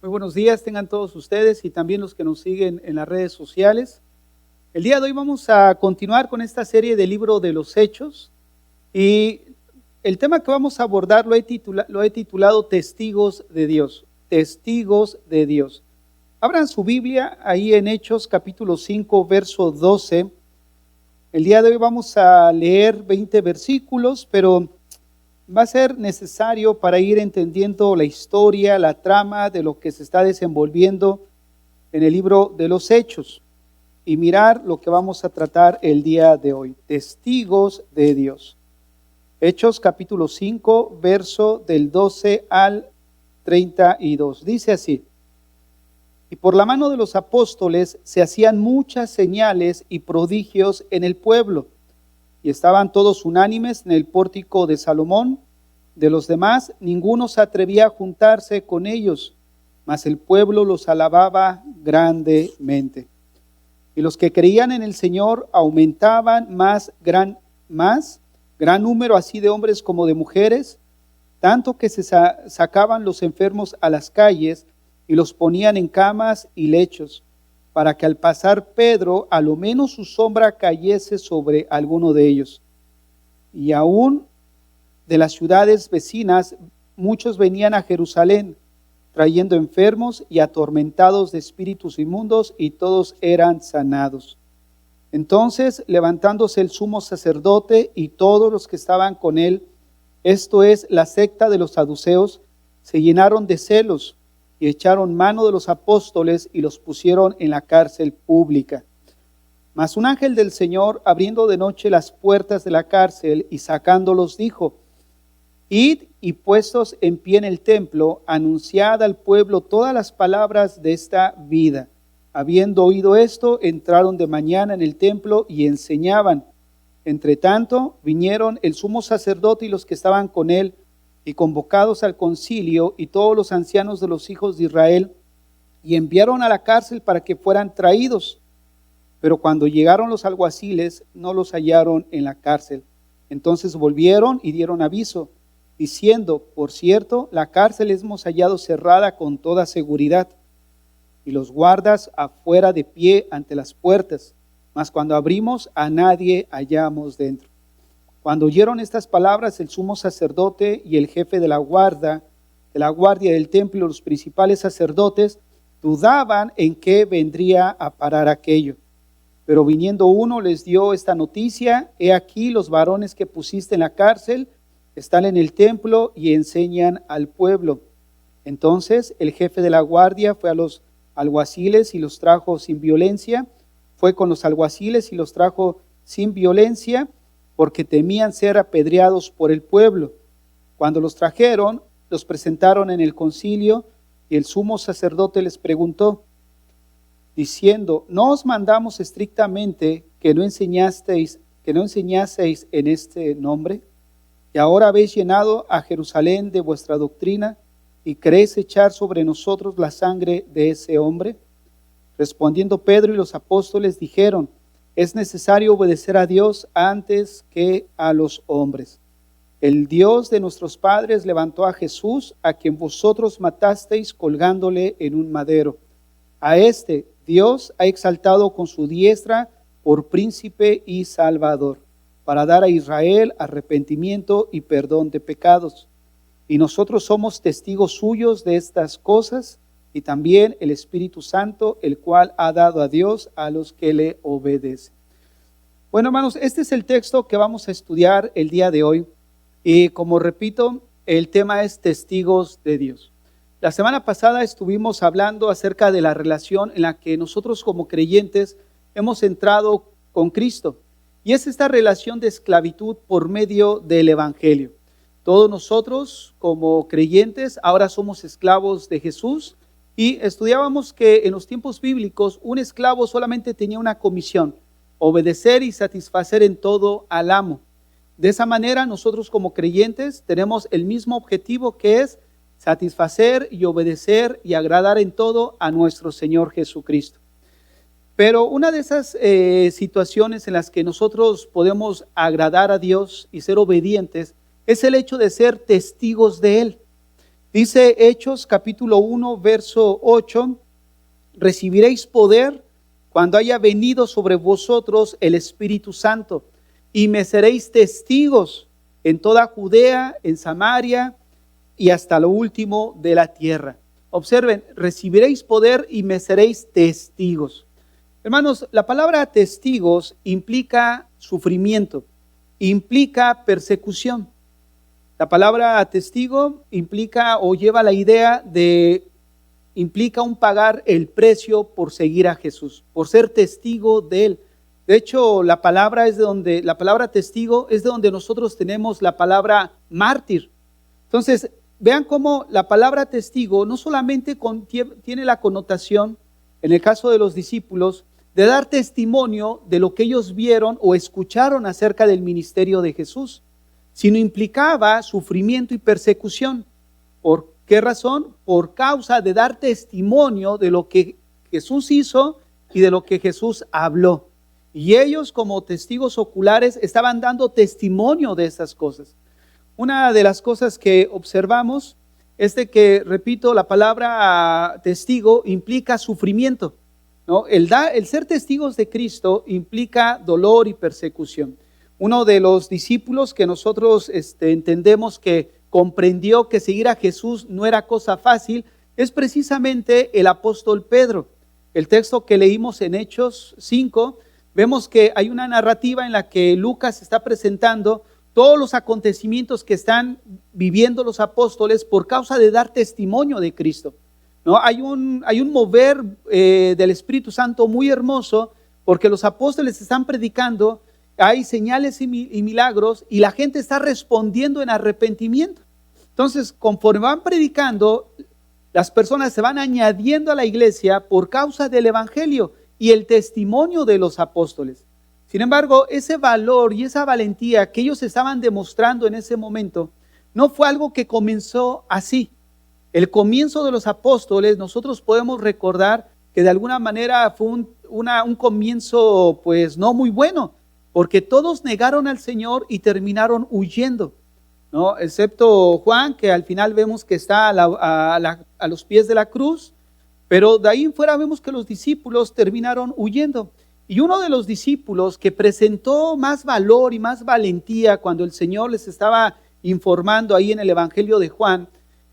Muy buenos días tengan todos ustedes y también los que nos siguen en las redes sociales. El día de hoy vamos a continuar con esta serie del libro de los Hechos y el tema que vamos a abordar lo he titulado Testigos de Dios. Testigos de Dios. Abran su Biblia ahí en Hechos capítulo 5, verso 12. El día de hoy vamos a leer 20 versículos, pero va a ser necesario para ir entendiendo la historia, la trama de lo que se está desenvolviendo en el libro de los Hechos y mirar lo que vamos a tratar el día de hoy. Testigos de Dios. Hechos capítulo 5, verso del 12 al 32. Dice así: y por la mano de los apóstoles se hacían muchas señales y prodigios en el pueblo. Y estaban todos unánimes en el pórtico de Salomón. De los demás, ninguno se atrevía a juntarse con ellos, mas el pueblo los alababa grandemente. Y los que creían en el Señor aumentaban gran número así de hombres como de mujeres, tanto que se sacaban los enfermos a las calles y los ponían en camas y lechos, para que al pasar Pedro, a lo menos su sombra cayese sobre alguno de ellos. Y aún de las ciudades vecinas, muchos venían a Jerusalén, trayendo enfermos y atormentados de espíritus inmundos, y todos eran sanados. Entonces, levantándose el sumo sacerdote y todos los que estaban con él, esto es, la secta de los saduceos, se llenaron de celos, y echaron mano de los apóstoles y los pusieron en la cárcel pública. Mas un ángel del Señor, abriendo de noche las puertas de la cárcel y sacándolos, dijo: id y puestos en pie en el templo, anunciad al pueblo todas las palabras de esta vida. Habiendo oído esto, entraron de mañana en el templo y enseñaban. Entre tanto, vinieron el sumo sacerdote y los que estaban con él, y convocados al concilio y todos los ancianos de los hijos de Israel, y enviaron a la cárcel para que fueran traídos. Pero cuando llegaron los alguaciles, no los hallaron en la cárcel. Entonces volvieron y dieron aviso, diciendo: por cierto, la cárcel hemos hallado cerrada con toda seguridad, y los guardas afuera de pie ante las puertas, mas cuando abrimos, a nadie hallamos dentro. Cuando oyeron estas palabras, el sumo sacerdote y el jefe de la guardia del templo y los principales sacerdotes dudaban en qué vendría a parar aquello. Pero viniendo uno les dio esta noticia: he aquí los varones que pusiste en la cárcel están en el templo y enseñan al pueblo. Entonces el jefe de la guardia fue a los alguaciles y los trajo sin violencia. Fue con los alguaciles y los trajo sin violencia, porque temían ser apedreados por el pueblo. Cuando los trajeron, los presentaron en el concilio, y el sumo sacerdote les preguntó, diciendo: ¿no os mandamos estrictamente que no enseñaseis en este nombre? Y ahora habéis llenado a Jerusalén de vuestra doctrina, y queréis echar sobre nosotros la sangre de ese hombre. Respondiendo Pedro y los apóstoles dijeron: es necesario obedecer a Dios antes que a los hombres. El Dios de nuestros padres levantó a Jesús, a quien vosotros matasteis colgándole en un madero. A este Dios ha exaltado con su diestra por príncipe y salvador, para dar a Israel arrepentimiento y perdón de pecados. Y nosotros somos testigos suyos de estas cosas, y también el Espíritu Santo, el cual ha dado a Dios a los que le obedecen. Bueno, hermanos, este es el texto que vamos a estudiar el día de hoy. Y como repito, el tema es testigos de Dios. La semana pasada estuvimos hablando acerca de la relación en la que nosotros como creyentes hemos entrado con Cristo. Y es esta relación de esclavitud por medio del Evangelio. Todos nosotros como creyentes ahora somos esclavos de Jesús. Y estudiábamos que en los tiempos bíblicos un esclavo solamente tenía una comisión: obedecer y satisfacer en todo al amo. De esa manera nosotros como creyentes tenemos el mismo objetivo, que es satisfacer y obedecer y agradar en todo a nuestro Señor Jesucristo. Pero una de esas situaciones en las que nosotros podemos agradar a Dios y ser obedientes es el hecho de ser testigos de Él. Dice Hechos capítulo 1, verso 8, recibiréis poder cuando haya venido sobre vosotros el Espíritu Santo, y me seréis testigos en toda Judea, en Samaria y hasta lo último de la tierra. Observen, recibiréis poder y me seréis testigos. Hermanos, la palabra testigos implica sufrimiento, implica persecución. La palabra testigo implica o lleva la idea de, implica un pagar el precio por seguir a Jesús, por ser testigo de Él. De hecho, la palabra testigo es de donde nosotros tenemos la palabra mártir. Entonces, vean cómo la palabra testigo no solamente tiene la connotación, en el caso de los discípulos, de dar testimonio de lo que ellos vieron o escucharon acerca del ministerio de Jesús, sino implicaba sufrimiento y persecución. ¿Por qué razón? Por causa de dar testimonio de lo que Jesús hizo y de lo que Jesús habló. Y ellos, como testigos oculares, estaban dando testimonio de esas cosas. Una de las cosas que observamos es de que, repito, la palabra testigo implica sufrimiento, ¿no? El ser testigos de Cristo implica dolor y persecución. Uno de los discípulos que nosotros entendemos que comprendió que seguir a Jesús no era cosa fácil es precisamente el apóstol Pedro. El texto que leímos en Hechos 5, vemos que hay una narrativa en la que Lucas está presentando todos los acontecimientos que están viviendo los apóstoles por causa de dar testimonio de Cristo, ¿no? Hay un mover del Espíritu Santo muy hermoso porque los apóstoles están predicando, hay señales y milagros y la gente está respondiendo en arrepentimiento. Entonces, conforme van predicando, las personas se van añadiendo a la iglesia por causa del evangelio y el testimonio de los apóstoles. Sin embargo, ese valor y esa valentía que ellos estaban demostrando en ese momento no fue algo que comenzó así. El comienzo de los apóstoles, nosotros podemos recordar que de alguna manera fue un comienzo pues no muy bueno, porque todos negaron al Señor y terminaron huyendo, ¿no? Excepto Juan, que al final vemos que está a los pies de la cruz, pero de ahí en fuera vemos que los discípulos terminaron huyendo. Y uno de los discípulos que presentó más valor y más valentía cuando el Señor les estaba informando ahí en el Evangelio de Juan,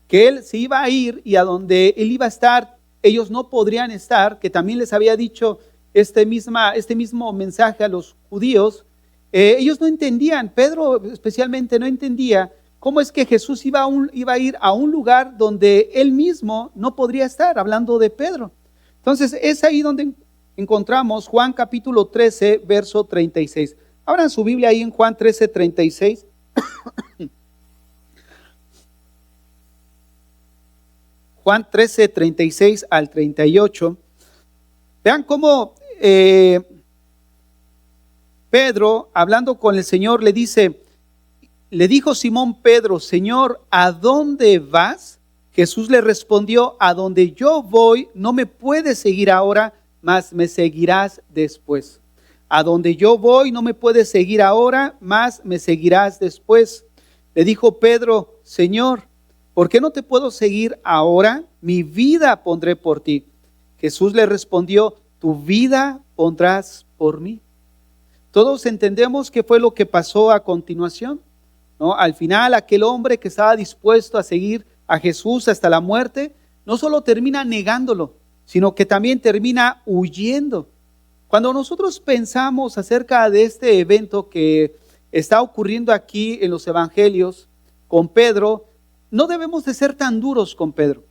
que él se iba a ir y a donde él iba a estar, ellos no podrían estar, que también les había dicho este mismo mensaje a los judíos. Ellos no entendían, Pedro especialmente no entendía cómo es que Jesús iba a ir a un lugar donde él mismo no podría estar, hablando de Pedro. Entonces es ahí donde encontramos Juan capítulo 13, verso 36. Abran su Biblia ahí en Juan 13, 36. Juan 13, 36 al 38. Vean cómo Pedro, hablando con el Señor, le dijo Simón Pedro: Señor, ¿a dónde vas? Jesús le respondió: a donde yo voy no me puedes seguir ahora, mas me seguirás después. A donde yo voy no me puedes seguir ahora, mas me seguirás después. Le dijo Pedro: Señor, ¿por qué no te puedo seguir ahora? Mi vida pondré por ti. Jesús le respondió: tu vida pondrás por mí. Todos entendemos qué fue lo que pasó a continuación, ¿no? Al final, aquel hombre que estaba dispuesto a seguir a Jesús hasta la muerte, no solo termina negándolo, sino que también termina huyendo. Cuando nosotros pensamos acerca de este evento que está ocurriendo aquí en los evangelios con Pedro, no debemos de ser tan duros con Pedro,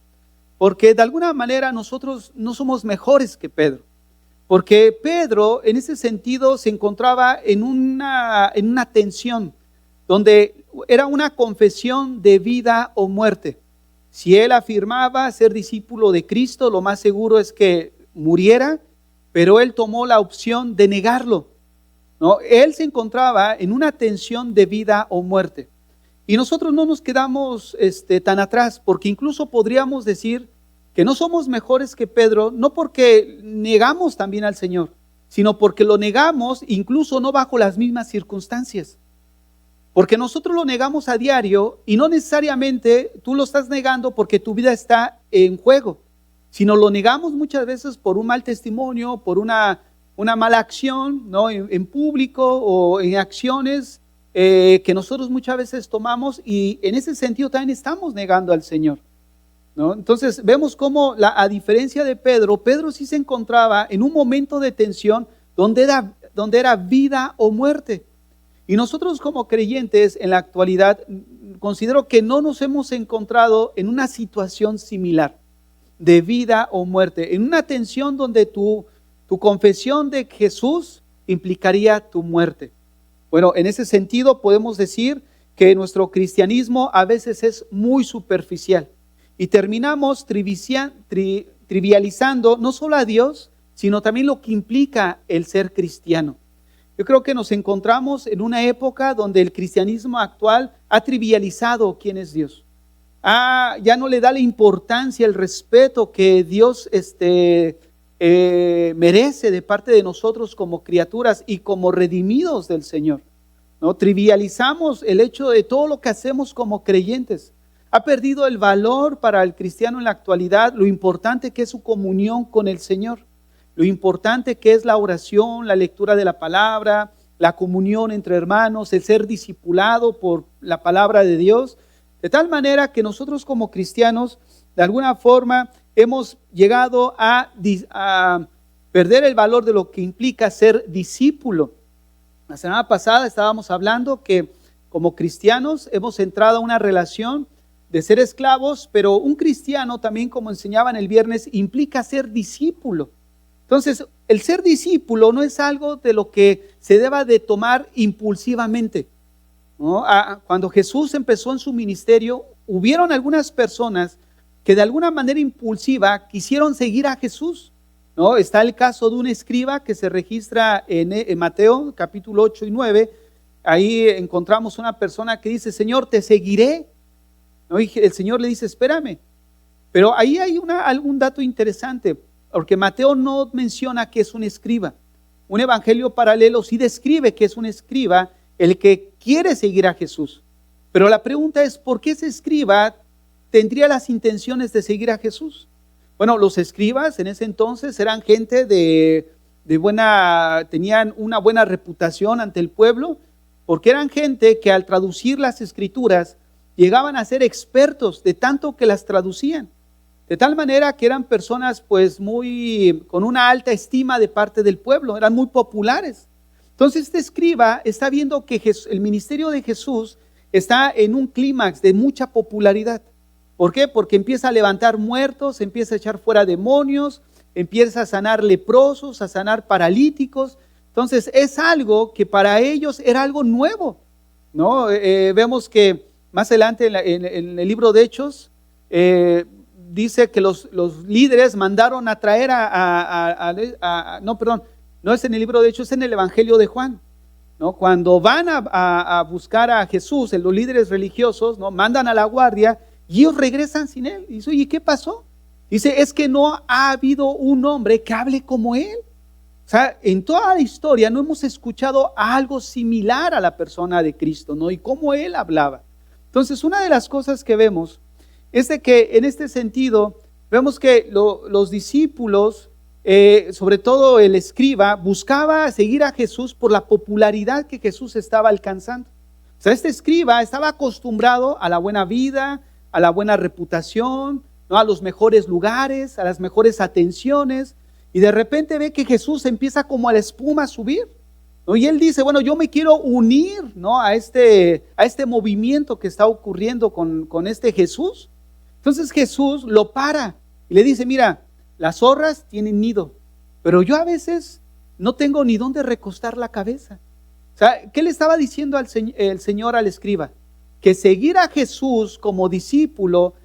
porque de alguna manera nosotros no somos mejores que Pedro, porque Pedro en ese sentido se encontraba en una tensión donde era una confesión de vida o muerte. Si él afirmaba ser discípulo de Cristo, lo más seguro es que muriera, pero él tomó la opción de negarlo, ¿no? Él se encontraba en una tensión de vida o muerte. Y nosotros no nos quedamos tan atrás, porque incluso podríamos decir que no somos mejores que Pedro, no porque negamos también al Señor, sino porque lo negamos incluso no bajo las mismas circunstancias. Porque nosotros lo negamos a diario y no necesariamente tú lo estás negando porque tu vida está en juego, sino lo negamos muchas veces por un mal testimonio, por una mala acción, ¿no? En público o en acciones que nosotros muchas veces tomamos, y en ese sentido también estamos negando al Señor, ¿no? Entonces vemos cómo a diferencia de Pedro sí se encontraba en un momento de tensión donde era vida o muerte. Y nosotros como creyentes en la actualidad considero que no nos hemos encontrado en una situación similar de vida o muerte, en una tensión donde tu confesión de Jesús implicaría tu muerte. Bueno, en ese sentido podemos decir que nuestro cristianismo a veces es muy superficial y terminamos trivializando no solo a Dios, sino también lo que implica el ser cristiano. Yo creo que nos encontramos en una época donde el cristianismo actual ha trivializado quién es Dios. Ya no le da la importancia, el respeto que Dios merece de parte de nosotros como criaturas y como redimidos del Señor, ¿no? Trivializamos el hecho de todo lo que hacemos como creyentes. Ha perdido el valor para el cristiano en la actualidad, lo importante que es su comunión con el Señor, lo importante que es la oración, la lectura de la palabra, la comunión entre hermanos, el ser discipulado por la palabra de Dios, de tal manera que nosotros como cristianos, de alguna forma, hemos llegado a perder el valor de lo que implica ser discípulo. La semana pasada estábamos hablando que como cristianos hemos entrado a una relación de ser esclavos, pero un cristiano también, como enseñaban el viernes, implica ser discípulo. Entonces, el ser discípulo no es algo de lo que se deba de tomar impulsivamente, ¿no? Cuando Jesús empezó en su ministerio, hubieron algunas personas que de alguna manera impulsiva quisieron seguir a Jesús, ¿no? Está el caso de un escriba que se registra en Mateo capítulo 8 y 9. Ahí encontramos una persona que dice: Señor, te seguiré, ¿no? Y el Señor le dice: espérame. Pero ahí hay algún dato interesante, porque Mateo no menciona que es un escriba. Un evangelio paralelo sí describe que es un escriba el que quiere seguir a Jesús. Pero la pregunta es: ¿por qué ese escriba tendría las intenciones de seguir a Jesús? Bueno, los escribas en ese entonces eran gente tenían una buena reputación ante el pueblo, porque eran gente que al traducir las escrituras llegaban a ser expertos de tanto que las traducían. De tal manera que eran personas pues con una alta estima de parte del pueblo, eran muy populares. Entonces este escriba está viendo que el ministerio de Jesús está en un clímax de mucha popularidad. ¿Por qué? Porque empieza a levantar muertos, empieza a echar fuera demonios, empieza a sanar leprosos, a sanar paralíticos. Entonces es algo que para ellos era algo nuevo, ¿no? Vemos que más adelante en el libro de Hechos, dice que los líderes mandaron a traer no es en el libro de Hechos, es en el Evangelio de Juan, ¿no? Cuando van a buscar a Jesús, los líderes religiosos, ¿no? Mandan a la guardia y ellos regresan sin él. Y dice: oye, ¿qué pasó? Dice: es que no ha habido un hombre que hable como él. O sea, en toda la historia no hemos escuchado algo similar a la persona de Cristo, ¿no? Y cómo él hablaba. Entonces, una de las cosas que vemos es de que en este sentido vemos que los discípulos, sobre todo el escriba, buscaba seguir a Jesús por la popularidad que Jesús estaba alcanzando. O sea, este escriba estaba acostumbrado a la buena vida, a la buena reputación, ¿no? A los mejores lugares, a las mejores atenciones, y de repente ve que Jesús empieza como a la espuma a subir, ¿no? Y él dice: bueno, yo me quiero unir, ¿no? a este movimiento que está ocurriendo con este Jesús. Entonces Jesús lo para y le dice: mira, las zorras tienen nido, pero yo a veces no tengo ni dónde recostar la cabeza. O sea, ¿qué le estaba diciendo el Señor al escriba? Que seguir a Jesús como discípulo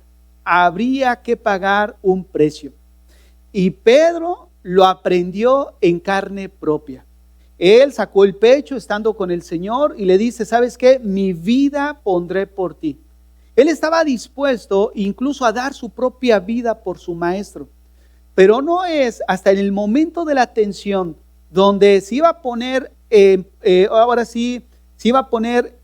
habría que pagar un precio. Y Pedro lo aprendió en carne propia. Él sacó el pecho estando con el Señor y le dice: ¿sabes qué? Mi vida pondré por ti. Él estaba dispuesto incluso a dar su propia vida por su maestro. Pero no es hasta en el momento de la tensión donde se iba a poner, se iba a poner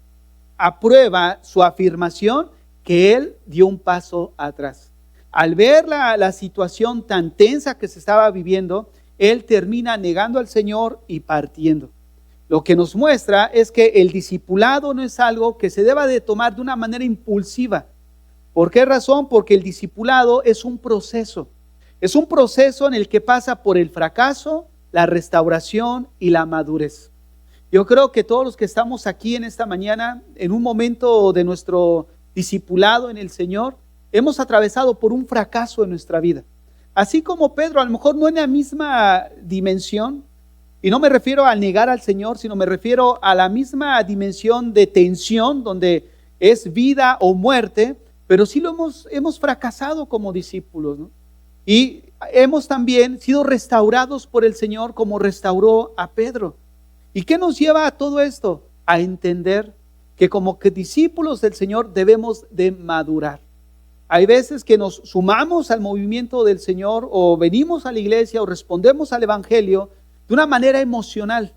a prueba su afirmación que él dio un paso atrás. Al ver la situación tan tensa que se estaba viviendo, él termina negando al Señor y partiendo. Lo que nos muestra es que el discipulado no es algo que se deba de tomar de una manera impulsiva. ¿Por qué razón? Porque el discipulado es un proceso. Es un proceso en el que pasa por el fracaso, la restauración y la madurez. Yo creo que todos los que estamos aquí en esta mañana, en un momento de nuestro discipulado en el Señor, hemos atravesado por un fracaso en nuestra vida. Así como Pedro, a lo mejor no en la misma dimensión, y no me refiero a negar al Señor, sino me refiero a la misma dimensión de tensión, donde es vida o muerte, pero sí hemos fracasado como discípulos, ¿no? Y hemos también sido restaurados por el Señor como restauró a Pedro. ¿Y qué nos lleva a todo esto? A entender que como que discípulos del Señor debemos de madurar. Hay veces que nos sumamos al movimiento del Señor o venimos a la iglesia o respondemos al evangelio de una manera emocional.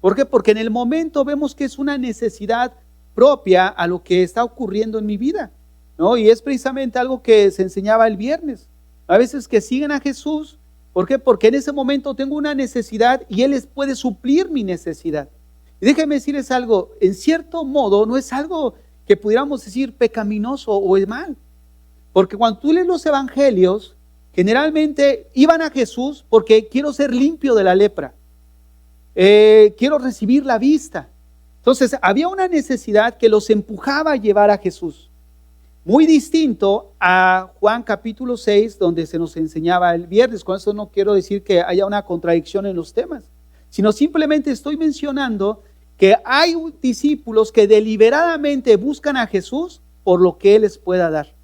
¿Por qué? Porque en el momento vemos que es una necesidad propia a lo que está ocurriendo en mi vida, ¿no? Y es precisamente algo que se enseñaba el viernes. A veces que siguen a Jesús, ¿por qué? Porque en ese momento tengo una necesidad y Él les puede suplir mi necesidad. Y déjenme decirles algo, en cierto modo no es algo que pudiéramos decir pecaminoso o es mal. Porque cuando tú lees los evangelios, generalmente iban a Jesús porque quiero ser limpio de la lepra, quiero recibir la vista. Entonces había una necesidad que los empujaba a llevar a Jesús. Muy distinto a Juan capítulo 6, donde se nos enseñaba el viernes. Con eso no quiero decir que haya una contradicción en los temas, sino simplemente estoy mencionando que hay discípulos que deliberadamente buscan a Jesús por lo que Él les pueda dar.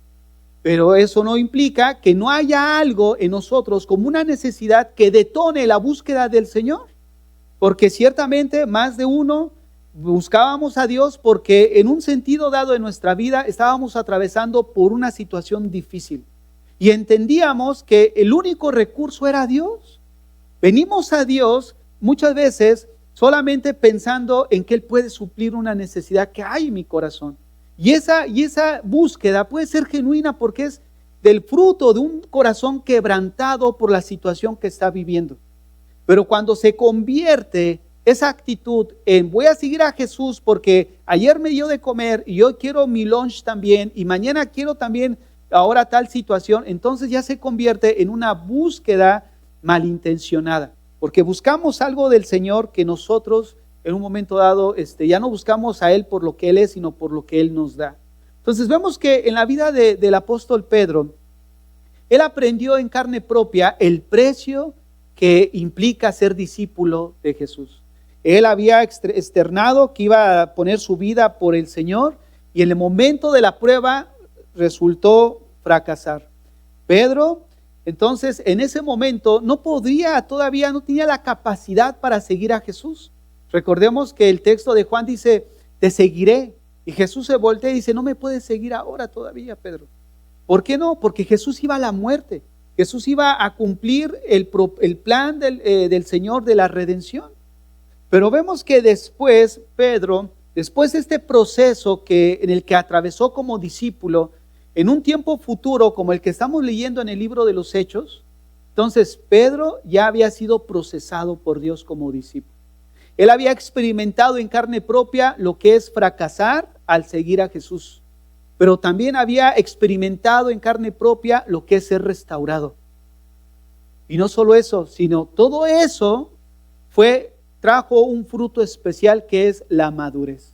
Pero eso no implica que no haya algo en nosotros como una necesidad que detone la búsqueda del Señor. Porque ciertamente más de uno buscábamos a Dios porque en un sentido dado de nuestra vida estábamos atravesando por una situación difícil. Y entendíamos que el único recurso era Dios. Venimos a Dios muchas veces solamente pensando en que Él puede suplir una necesidad que hay en mi corazón. Y esa búsqueda puede ser genuina porque es del fruto de un corazón quebrantado por la situación que está viviendo. Pero cuando se convierte esa actitud en voy a seguir a Jesús porque ayer me dio de comer y hoy quiero mi lunch también y mañana quiero también ahora tal situación, entonces ya se convierte en una búsqueda malintencionada. Porque buscamos algo del Señor que nosotros en un momento dado, ya no buscamos a Él por lo que Él es, sino por lo que Él nos da. Entonces vemos que en la vida del apóstol Pedro, él aprendió en carne propia el precio que implica ser discípulo de Jesús. Él había externado que iba a poner su vida por el Señor y en el momento de la prueba resultó fracasar. Pedro, entonces, en ese momento no tenía la capacidad para seguir a Jesús. Recordemos que el texto de Juan dice, te seguiré. Y Jesús se voltea y dice, no me puedes seguir ahora todavía, Pedro. ¿Por qué no? Porque Jesús iba a la muerte. Jesús iba a cumplir el plan del Señor de la redención. Pero vemos que después, Pedro, después de este proceso en el que atravesó como discípulo, en un tiempo futuro como el que estamos leyendo en el libro de los Hechos, entonces Pedro ya había sido procesado por Dios como discípulo. Él había experimentado en carne propia lo que es fracasar al seguir a Jesús, pero también había experimentado en carne propia lo que es ser restaurado. Y no solo eso, sino todo eso trajo un fruto especial que es la madurez.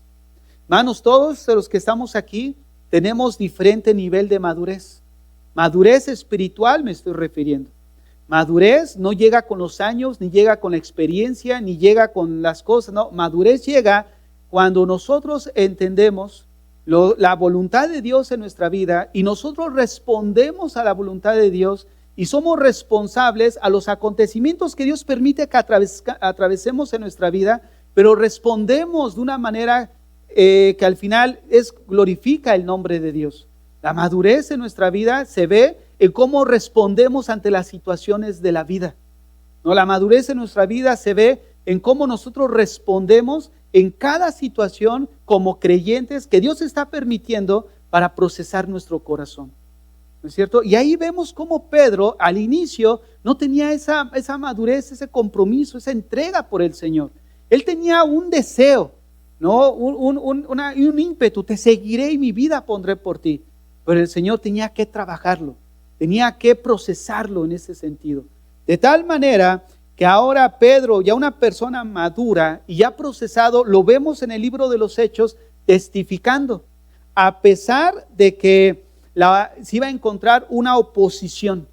Hermanos, todos los que estamos aquí tenemos diferente nivel de madurez. Madurez espiritual me estoy refiriendo. Madurez no llega con los años, ni llega con la experiencia, ni llega con las cosas. No, madurez llega cuando nosotros entendemos la voluntad de Dios en nuestra vida y nosotros respondemos a la voluntad de Dios y somos responsables a los acontecimientos que Dios permite que atravesemos en nuestra vida, pero respondemos de una manera que al final glorifica el nombre de Dios. La madurez en nuestra vida se ve en cómo respondemos ante las situaciones de la vida. ¿No? La madurez en nuestra vida se ve en cómo nosotros respondemos en cada situación como creyentes que Dios está permitiendo para procesar nuestro corazón. ¿No es cierto? Y ahí vemos cómo Pedro al inicio no tenía esa madurez, ese compromiso, esa entrega por el Señor. Él tenía un deseo, ¿no? un ímpetu, te seguiré y mi vida pondré por ti. Pero el Señor tenía que trabajarlo, tenía que procesarlo en ese sentido. De tal manera que ahora Pedro, ya una persona madura y ya procesado, lo vemos en el libro de los Hechos testificando, a pesar de que se iba a encontrar una oposición.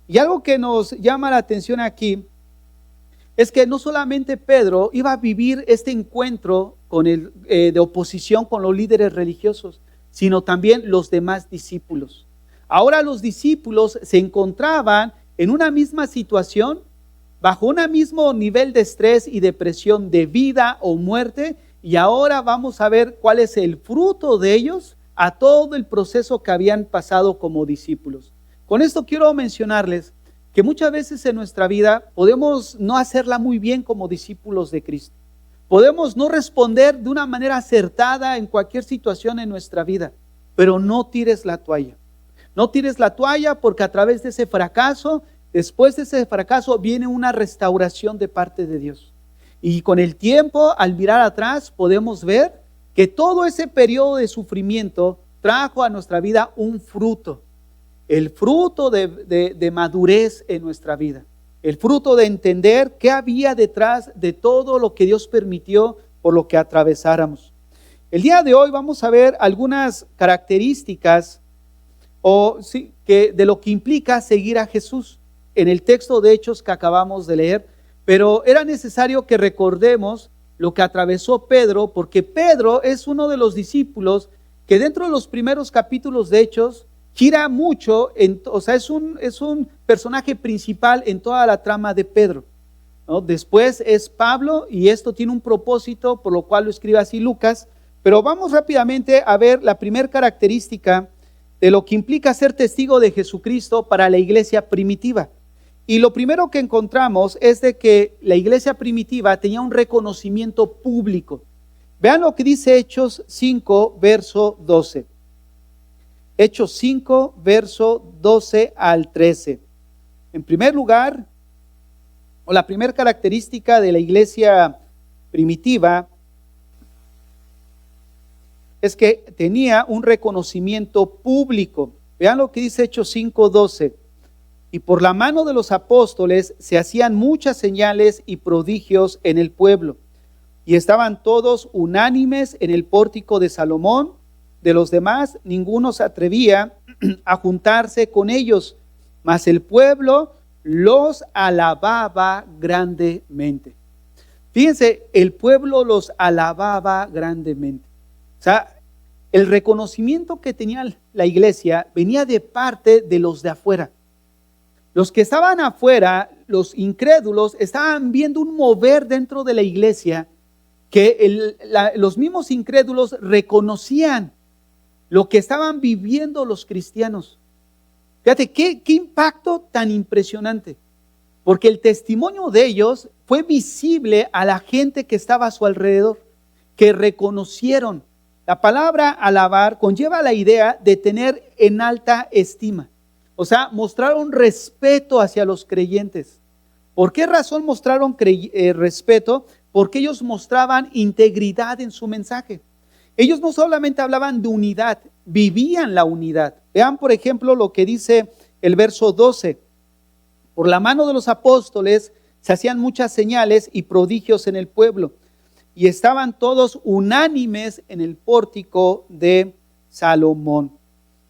Y algo que nos llama la atención aquí es que no solamente Pedro iba a vivir este encuentro de oposición con los líderes religiosos, sino también los demás discípulos. Ahora los discípulos se encontraban en una misma situación, bajo un mismo nivel de estrés y depresión de vida o muerte, y ahora vamos a ver cuál es el fruto de ellos a todo el proceso que habían pasado como discípulos. Con esto quiero mencionarles que muchas veces en nuestra vida podemos no hacerla muy bien como discípulos de Cristo. Podemos no responder de una manera acertada en cualquier situación en nuestra vida, pero no tires la toalla. No tires la toalla, porque a través de ese fracaso, después de ese fracaso, viene una restauración de parte de Dios. Y con el tiempo, al mirar atrás, podemos ver que todo ese periodo de sufrimiento trajo a nuestra vida un fruto. El fruto de madurez en nuestra vida. El fruto de entender qué había detrás de todo lo que Dios permitió por lo que atravesáramos. El día de hoy vamos a ver algunas características de lo que implica seguir a Jesús en el texto de Hechos que acabamos de leer, pero era necesario que recordemos lo que atravesó Pedro, porque Pedro es uno de los discípulos que dentro de los primeros capítulos de Hechos gira mucho, es un personaje principal en toda la trama de Pedro, ¿no? Después es Pablo, y esto tiene un propósito por lo cual lo escribe así Lucas, pero vamos rápidamente a ver la primera característica de lo que implica ser testigo de Jesucristo para la iglesia primitiva. Y lo primero que encontramos es de que la iglesia primitiva tenía un reconocimiento público. Vean lo que dice Hechos 5, verso 12. Hechos 5, verso 12 al 13. En primer lugar, la primera característica de la iglesia primitiva es que tenía un reconocimiento público. Vean lo que dice Hechos 5, 12. Y por la mano de los apóstoles se hacían muchas señales y prodigios en el pueblo. Y estaban todos unánimes en el pórtico de Salomón. De los demás, ninguno se atrevía a juntarse con ellos, mas el pueblo los alababa grandemente. Fíjense, el pueblo los alababa grandemente. O sea, el reconocimiento que tenía la iglesia venía de parte de los de afuera. Los que estaban afuera, los incrédulos, estaban viendo un mover dentro de la iglesia que los mismos incrédulos reconocían lo que estaban viviendo los cristianos. Fíjate, qué impacto tan impresionante, porque el testimonio de ellos fue visible a la gente que estaba a su alrededor, que reconocieron. La palabra alabar conlleva la idea de tener en alta estima. O sea, mostraron respeto hacia los creyentes. ¿Por qué razón mostraron respeto? Porque ellos mostraban integridad en su mensaje. Ellos no solamente hablaban de unidad, vivían la unidad. Vean, por ejemplo, lo que dice el verso 12. Por la mano de los apóstoles se hacían muchas señales y prodigios en el pueblo, y estaban todos unánimes en el pórtico de Salomón.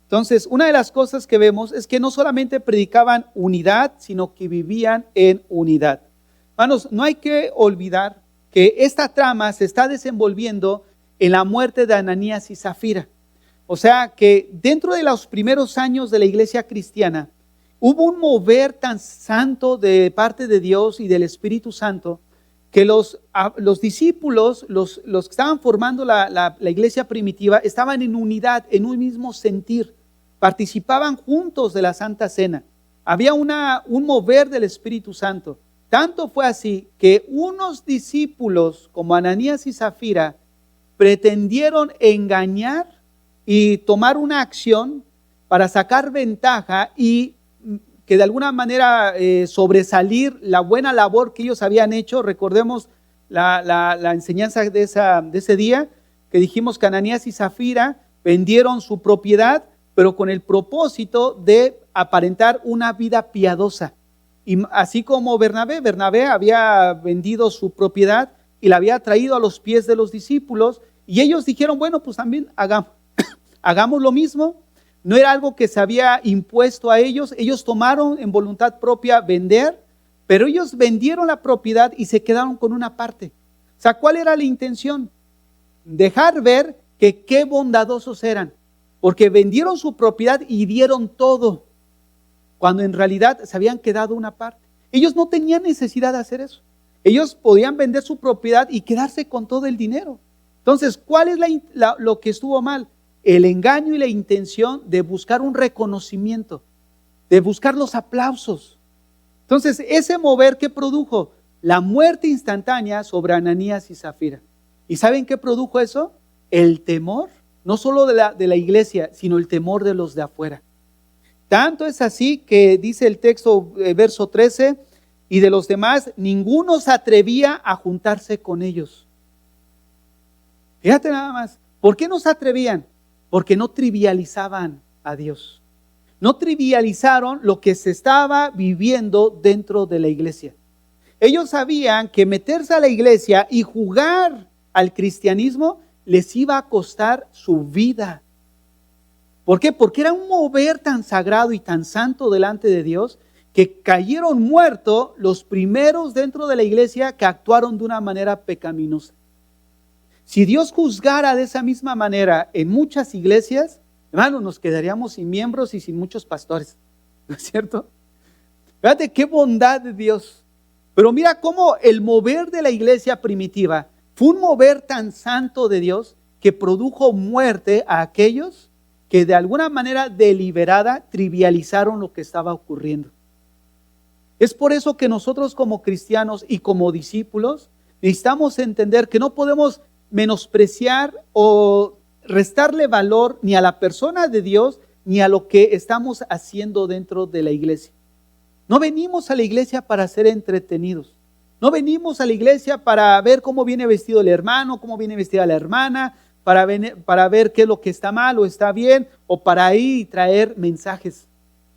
Entonces, una de las cosas que vemos es que no solamente predicaban unidad, sino que vivían en unidad. Hermanos, no hay que olvidar que esta trama se está desenvolviendo en la muerte de Ananías y Zafira. O sea que dentro de los primeros años de la iglesia cristiana hubo un mover tan santo de parte de Dios y del Espíritu Santo que los discípulos, los que estaban formando la iglesia primitiva, estaban en unidad, en un mismo sentir, participaban juntos de la Santa Cena. Había un mover del Espíritu Santo. Tanto fue así que unos discípulos como Ananías y Zafira pretendieron engañar y tomar una acción para sacar ventaja y que de alguna manera sobresalir la buena labor que ellos habían hecho. Recordemos la enseñanza de ese día, que dijimos que Ananías y Zafira vendieron su propiedad, pero con el propósito de aparentar una vida piadosa. Y así como Bernabé había vendido su propiedad y la había traído a los pies de los discípulos, y ellos dijeron, bueno, pues también hagamos lo mismo. No era algo que se había impuesto a ellos. Ellos tomaron en voluntad propia vender, pero ellos vendieron la propiedad y se quedaron con una parte. O sea, ¿cuál era la intención? Dejar ver que qué bondadosos eran, porque vendieron su propiedad y dieron todo, cuando en realidad se habían quedado una parte. Ellos no tenían necesidad de hacer eso. Ellos podían vender su propiedad y quedarse con todo el dinero. Entonces, ¿cuál es lo que estuvo mal? El engaño y la intención de buscar un reconocimiento, de buscar los aplausos. Entonces, ese mover, ¿qué produjo? La muerte instantánea sobre Ananías y Zafira. ¿Y saben qué produjo eso? El temor, no solo de la iglesia, sino el temor de los de afuera. Tanto es así que dice el texto, verso 13, y de los demás, ninguno se atrevía a juntarse con ellos. Fíjate nada más, ¿por qué no se atrevían? Porque no trivializaban a Dios. No trivializaron lo que se estaba viviendo dentro de la iglesia. Ellos sabían que meterse a la iglesia y jugar al cristianismo les iba a costar su vida. ¿Por qué? Porque era un mover tan sagrado y tan santo delante de Dios que cayeron muertos los primeros dentro de la iglesia que actuaron de una manera pecaminosa. Si Dios juzgara de esa misma manera en muchas iglesias, hermano, nos quedaríamos sin miembros y sin muchos pastores, ¿no es cierto? Fíjate qué bondad de Dios. Pero mira cómo el mover de la iglesia primitiva fue un mover tan santo de Dios que produjo muerte a aquellos que de alguna manera deliberada trivializaron lo que estaba ocurriendo. Es por eso que nosotros como cristianos y como discípulos necesitamos entender que no podemos menospreciar o restarle valor ni a la persona de Dios ni a lo que estamos haciendo dentro de la iglesia. No venimos a la iglesia para ser entretenidos. No venimos a la iglesia para ver cómo viene vestido el hermano, cómo viene vestida la hermana, para ver qué es lo que está mal o está bien, o para ir y traer mensajes.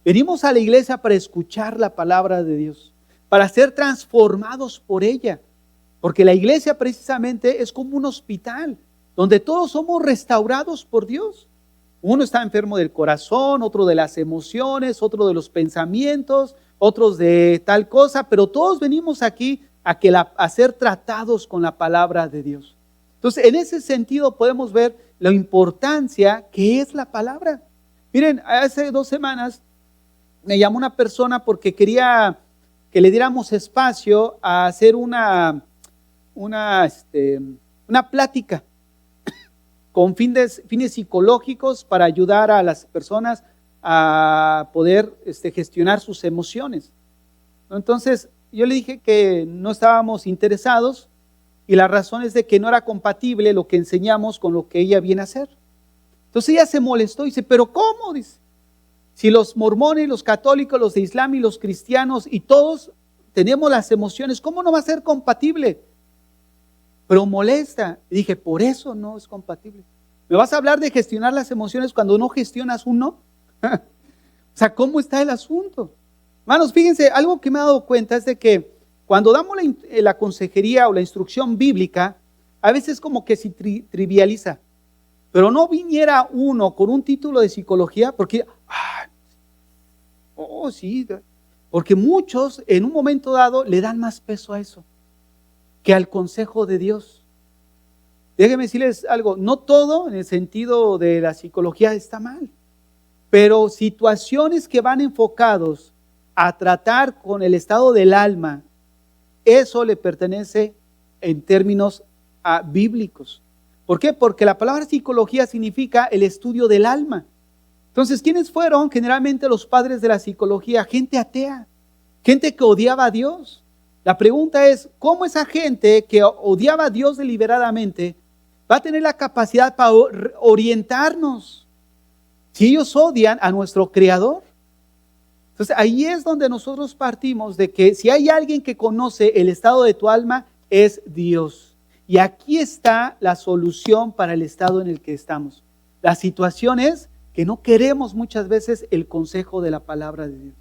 Venimos a la iglesia para escuchar la palabra de Dios, para ser transformados por ella. Porque la iglesia precisamente es como un hospital, donde todos somos restaurados por Dios. Uno está enfermo del corazón, otro de las emociones, otro de los pensamientos, otros de tal cosa, pero todos venimos aquí a ser tratados con la palabra de Dios. Entonces, en ese sentido podemos ver la importancia que es la palabra. Miren, hace 2 semanas me llamó una persona porque quería que le diéramos espacio a hacer una plática con fines psicológicos para ayudar a las personas a poder gestionar sus emociones. Entonces yo le dije que no estábamos interesados y la razón es de que no era compatible lo que enseñamos con lo que ella viene a hacer. Entonces ella se molestó y dice, ¿pero cómo? Dice, si los mormones, los católicos, los de Islam y los cristianos y todos tenemos las emociones, ¿cómo no va a ser compatible? Pero molesta. Y dije, por eso no es compatible. ¿Me vas a hablar de gestionar las emociones cuando no gestionas uno? O sea, ¿cómo está el asunto? Hermanos, fíjense, algo que me he dado cuenta es de que cuando damos la consejería o la instrucción bíblica, a veces como que se trivializa. Pero no viniera uno con un título de psicología, porque, sí, porque muchos en un momento dado le dan más peso a eso que al consejo de Dios. Déjenme decirles algo, no todo en el sentido de la psicología está mal, pero situaciones que van enfocados a tratar con el estado del alma, eso le pertenece en términos bíblicos. ¿Por qué? Porque la palabra psicología significa el estudio del alma. Entonces, ¿quiénes fueron generalmente los padres de la psicología? Gente atea, gente que odiaba a Dios. La pregunta es, ¿cómo esa gente que odiaba a Dios deliberadamente va a tener la capacidad para orientarnos si ellos odian a nuestro Creador? Entonces ahí es donde nosotros partimos de que si hay alguien que conoce el estado de tu alma, es Dios. Y aquí está la solución para el estado en el que estamos. La situación es que no queremos muchas veces el consejo de la palabra de Dios.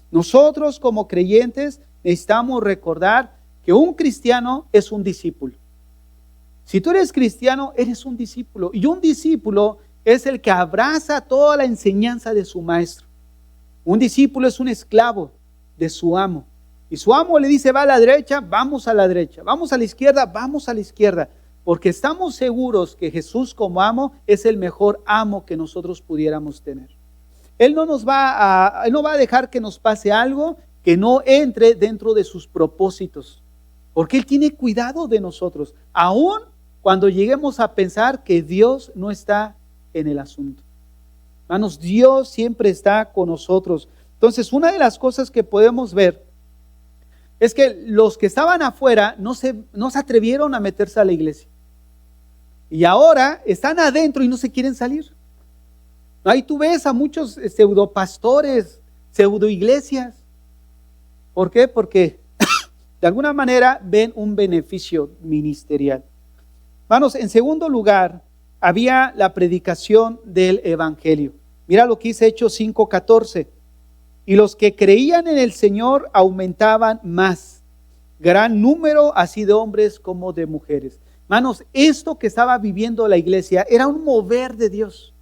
Nosotros como creyentes necesitamos recordar que un cristiano es un discípulo. Si tú eres cristiano, eres un discípulo. Y un discípulo es el que abraza toda la enseñanza de su maestro. Un discípulo es un esclavo de su amo. Y su amo le dice, va a la derecha, vamos a la derecha. Vamos a la izquierda, vamos a la izquierda. Porque estamos seguros que Jesús como amo es el mejor amo que nosotros pudiéramos tener. Él no va a dejar que nos pase algo que no entre dentro de sus propósitos. Porque Él tiene cuidado de nosotros. Aún cuando lleguemos a pensar que Dios no está en el asunto. Hermanos, Dios siempre está con nosotros. Entonces, una de las cosas que podemos ver es que los que estaban afuera no se atrevieron a meterse a la iglesia. Y ahora están adentro y no se quieren salir. Ahí tú ves a muchos pseudopastores, pseudoiglesias. ¿Por qué? Porque de alguna manera ven un beneficio ministerial. Hermanos, en segundo lugar, había la predicación del evangelio. Mira lo que dice Hechos 5:14. Y los que creían en el Señor aumentaban más. Gran número así de hombres como de mujeres. Hermanos, esto que estaba viviendo la iglesia era un mover de Dios.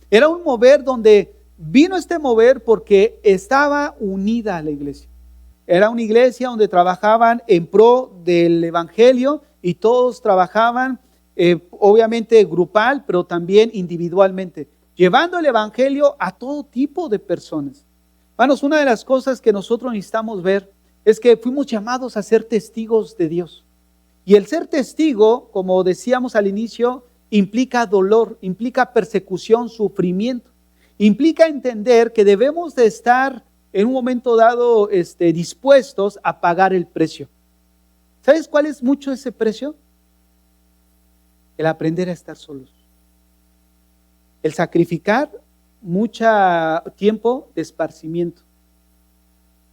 Era un mover donde vino este mover porque estaba unida a la iglesia. Era una iglesia donde trabajaban en pro del evangelio y todos trabajaban obviamente grupal, pero también individualmente, llevando el evangelio a todo tipo de personas. Hermanos, una de las cosas que nosotros necesitamos ver es que fuimos llamados a ser testigos de Dios. Y el ser testigo, como decíamos al inicio, implica dolor, implica persecución, sufrimiento. Implica entender que debemos de estar en un momento dado dispuestos a pagar el precio. ¿Sabes cuál es mucho ese precio? El aprender a estar solos. El sacrificar mucho tiempo de esparcimiento.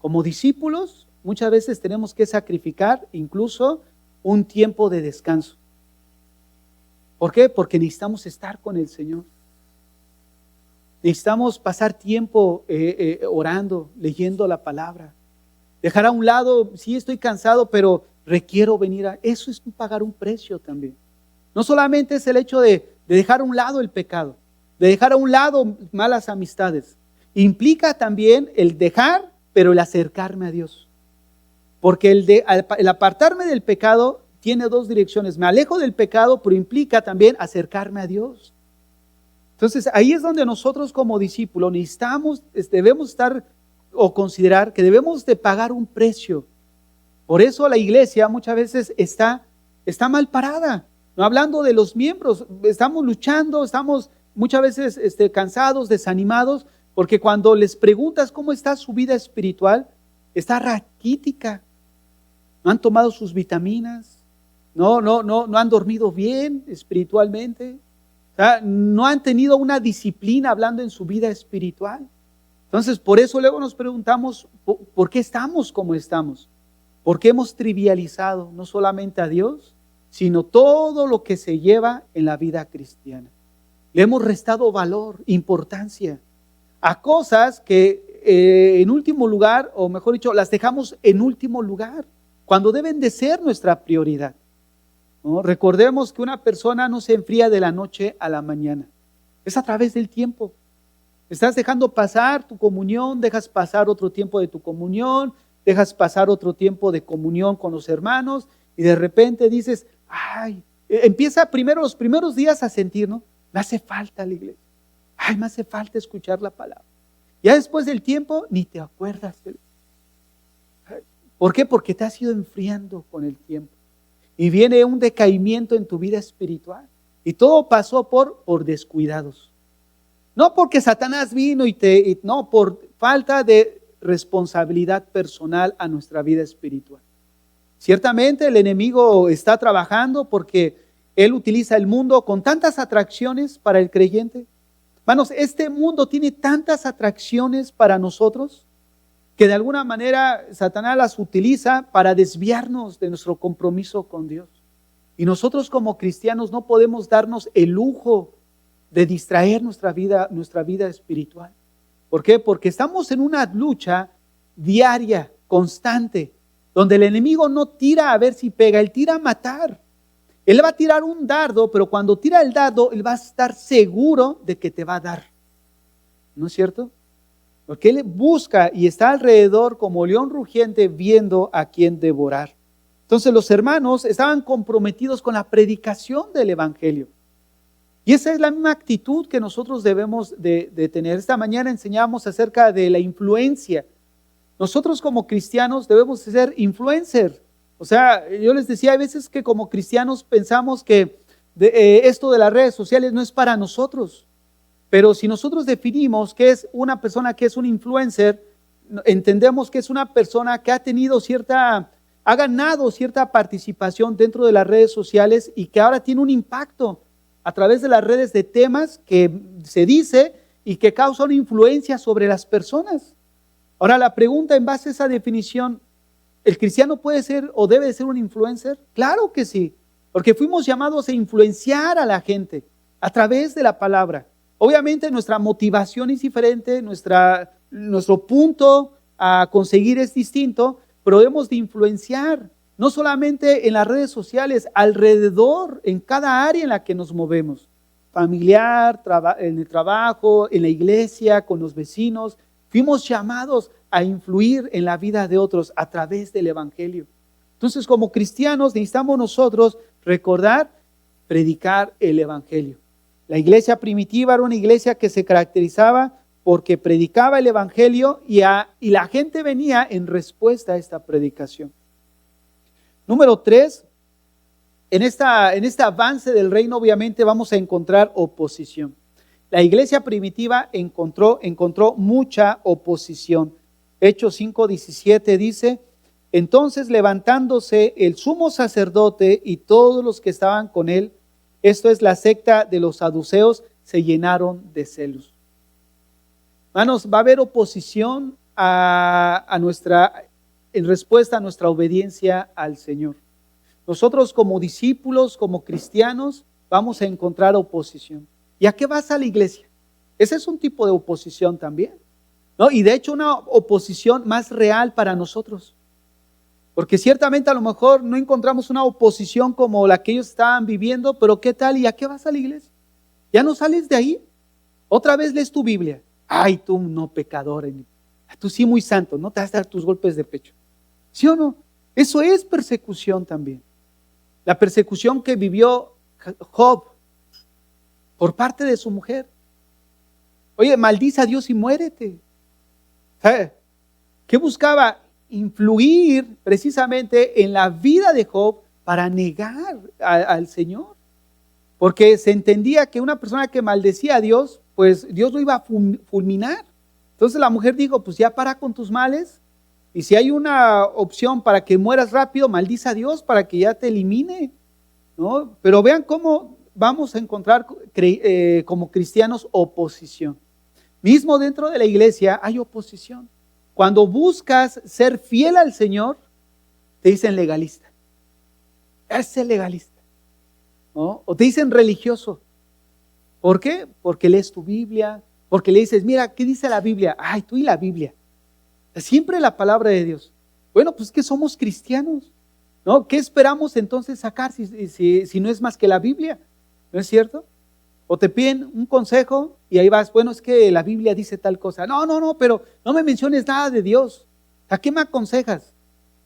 Como discípulos, muchas veces tenemos que sacrificar incluso un tiempo de descanso. ¿Por qué? Porque necesitamos estar con el Señor. Necesitamos pasar tiempo orando, leyendo la palabra. Dejar a un lado, sí estoy cansado, pero requiero venir a... Eso es pagar un precio también. No solamente es el hecho de dejar a un lado el pecado, de dejar a un lado malas amistades. Implica también el dejar, pero el acercarme a Dios. Porque el apartarme del pecado tiene dos direcciones. Me alejo del pecado, pero implica también acercarme a Dios. Entonces ahí es donde nosotros como discípulos debemos estar o considerar que debemos de pagar un precio. Por eso la iglesia muchas veces está mal parada. No hablando de los miembros, estamos luchando, estamos muchas veces cansados, desanimados, porque cuando les preguntas cómo está su vida espiritual, está raquítica. No han tomado sus vitaminas, no han dormido bien espiritualmente, o sea, no han tenido una disciplina hablando en su vida espiritual. Entonces, por eso luego nos preguntamos, ¿por qué estamos como estamos? Porque hemos trivializado no solamente a Dios, sino todo lo que se lleva en la vida cristiana. Le hemos restado valor, importancia a cosas que en último lugar, o mejor dicho, las dejamos en último lugar, cuando deben de ser nuestra prioridad. ¿No? Recordemos que una persona no se enfría de la noche a la mañana, es a través del tiempo. Estás dejando pasar tu comunión, dejas pasar otro tiempo de tu comunión, dejas pasar otro tiempo de comunión con los hermanos, y de repente dices, empieza primero los primeros días a sentir, ¿no? Me hace falta la iglesia. Me hace falta escuchar la palabra. Ya después del tiempo, ni te acuerdas. ¿Por qué? Porque te has ido enfriando con el tiempo. Y viene un decaimiento en tu vida espiritual. Y todo pasó por descuidados. No porque Satanás vino no, por falta de responsabilidad personal a nuestra vida espiritual. Ciertamente el enemigo está trabajando porque él utiliza el mundo con tantas atracciones para el creyente. Hermanos, este mundo tiene tantas atracciones para nosotros que de alguna manera Satanás las utiliza para desviarnos de nuestro compromiso con Dios. Y nosotros como cristianos no podemos darnos el lujo de distraer nuestra vida espiritual. ¿Por qué? Porque estamos en una lucha diaria, constante, donde el enemigo no tira a ver si pega, él tira a matar. Él va a tirar un dardo, pero cuando tira el dardo, él va a estar seguro de que te va a dar. ¿No es cierto? Porque él busca y está alrededor como león rugiente viendo a quién devorar. Entonces los hermanos estaban comprometidos con la predicación del evangelio. Y esa es la misma actitud que nosotros debemos de tener. Esta mañana enseñamos acerca de la influencia. Nosotros como cristianos debemos ser influencers. O sea, yo les decía, hay veces que como cristianos pensamos que esto de las redes sociales no es para nosotros. Pero si nosotros definimos qué es una persona que es un influencer, entendemos que es una persona que ha ganado cierta participación dentro de las redes sociales y que ahora tiene un impacto a través de las redes de temas que se dice y que causa una influencia sobre las personas. Ahora la pregunta en base a esa definición, ¿el cristiano puede ser o debe ser un influencer? Claro que sí, porque fuimos llamados a influenciar a la gente a través de la palabra. Obviamente nuestra motivación es diferente, nuestro punto a conseguir es distinto, pero debemos de influenciar, no solamente en las redes sociales, alrededor, en cada área en la que nos movemos. Familiar, en el trabajo, en la iglesia, con los vecinos. Fuimos llamados a influir en la vida de otros a través del evangelio. Entonces, como cristianos necesitamos nosotros recordar, predicar el evangelio. La iglesia primitiva era una iglesia que se caracterizaba porque predicaba el evangelio y la gente venía en respuesta a esta predicación. Número 3, en este avance del reino obviamente vamos a encontrar oposición. La iglesia primitiva encontró mucha oposición. Hechos 5:17 dice: entonces levantándose el sumo sacerdote y todos los que estaban con él, esto es la secta de los saduceos, se llenaron de celos. Hermanos, va a haber oposición en respuesta a nuestra obediencia al Señor. Nosotros como discípulos, como cristianos, vamos a encontrar oposición. ¿Y a qué vas a la iglesia? Ese es un tipo de oposición también, ¿no? Y de hecho una oposición más real para nosotros. Porque ciertamente a lo mejor no encontramos una oposición como la que ellos estaban viviendo, pero ¿qué tal? ¿Y a qué vas a la iglesia? ¿Ya no sales de ahí? Otra vez lees tu Biblia. Ay, tú no pecador, tú sí muy santo, no te vas a dar tus golpes de pecho. ¿Sí o no? Eso es persecución también. La persecución que vivió Job por parte de su mujer. Oye, maldice a Dios y muérete. ¿Sabe? ¿Qué buscaba? Influir precisamente en la vida de Job para negar al Señor. Porque se entendía que una persona que maldecía a Dios, pues Dios lo iba a fulminar. Entonces la mujer dijo, pues ya para con tus males, y si hay una opción para que mueras rápido, maldice a Dios para que ya te elimine, ¿no? Pero vean cómo vamos a encontrar como cristianos oposición. Mismo dentro de la iglesia hay oposición. Cuando buscas ser fiel al Señor, te dicen legalista. Ese legalista, ¿no? O te dicen religioso. ¿Por qué? Porque lees tu Biblia, porque le dices, mira, ¿qué dice la Biblia? Ay, tú y la Biblia. Siempre la palabra de Dios. Bueno, pues que somos cristianos, ¿no? ¿Qué esperamos entonces sacar si no es más que la Biblia? ¿No es cierto? O te piden un consejo y ahí vas, bueno, es que la Biblia dice tal cosa. No, pero no me menciones nada de Dios. ¿A qué me aconsejas?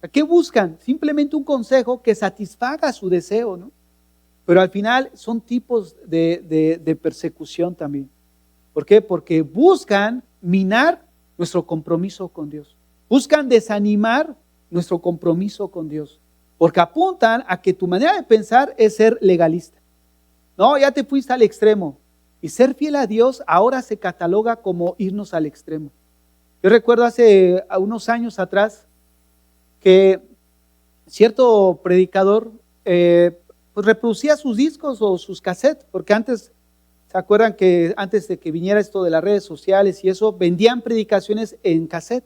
¿A qué buscan? Simplemente un consejo que satisfaga su deseo, ¿no? Pero al final son tipos de persecución también. ¿Por qué? Porque buscan minar nuestro compromiso con Dios. Buscan desanimar nuestro compromiso con Dios. Porque apuntan a que tu manera de pensar es ser legalista. No, ya te fuiste al extremo. Y ser fiel a Dios ahora se cataloga como irnos al extremo. Yo recuerdo hace unos años atrás que cierto predicador pues reproducía sus discos o sus cassettes, porque antes, ¿se acuerdan que antes de que viniera esto de las redes sociales y eso, vendían predicaciones en cassette?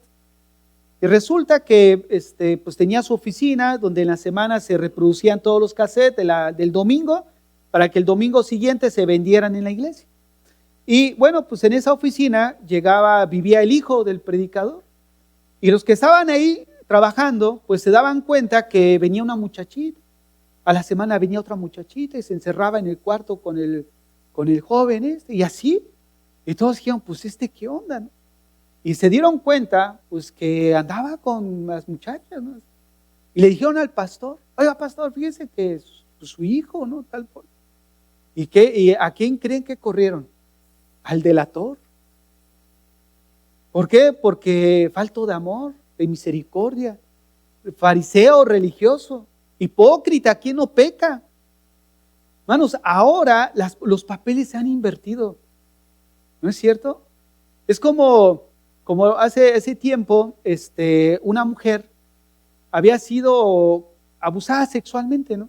Y resulta que pues tenía su oficina donde en la semana se reproducían todos los cassettes del domingo para que el domingo siguiente se vendieran en la iglesia. Y bueno, pues en esa oficina vivía el hijo del predicador. Y los que estaban ahí trabajando, pues se daban cuenta que venía una muchachita. A la semana venía otra muchachita y se encerraba en el cuarto con el joven y así. Y todos dijeron, pues ¿qué onda?, ¿no? Y se dieron cuenta, pues, que andaba con las muchachas, ¿no? Y le dijeron al pastor, oiga, pastor, fíjese que es su hijo, ¿no? Tal por. ¿Y a quién creen que corrieron? Al delator. ¿Por qué? Porque falto de amor, de misericordia, fariseo religioso, hipócrita, ¿quién no peca? Hermanos, ahora los papeles se han invertido, ¿no es cierto? Es como hace ese tiempo, una mujer había sido abusada sexualmente, ¿no?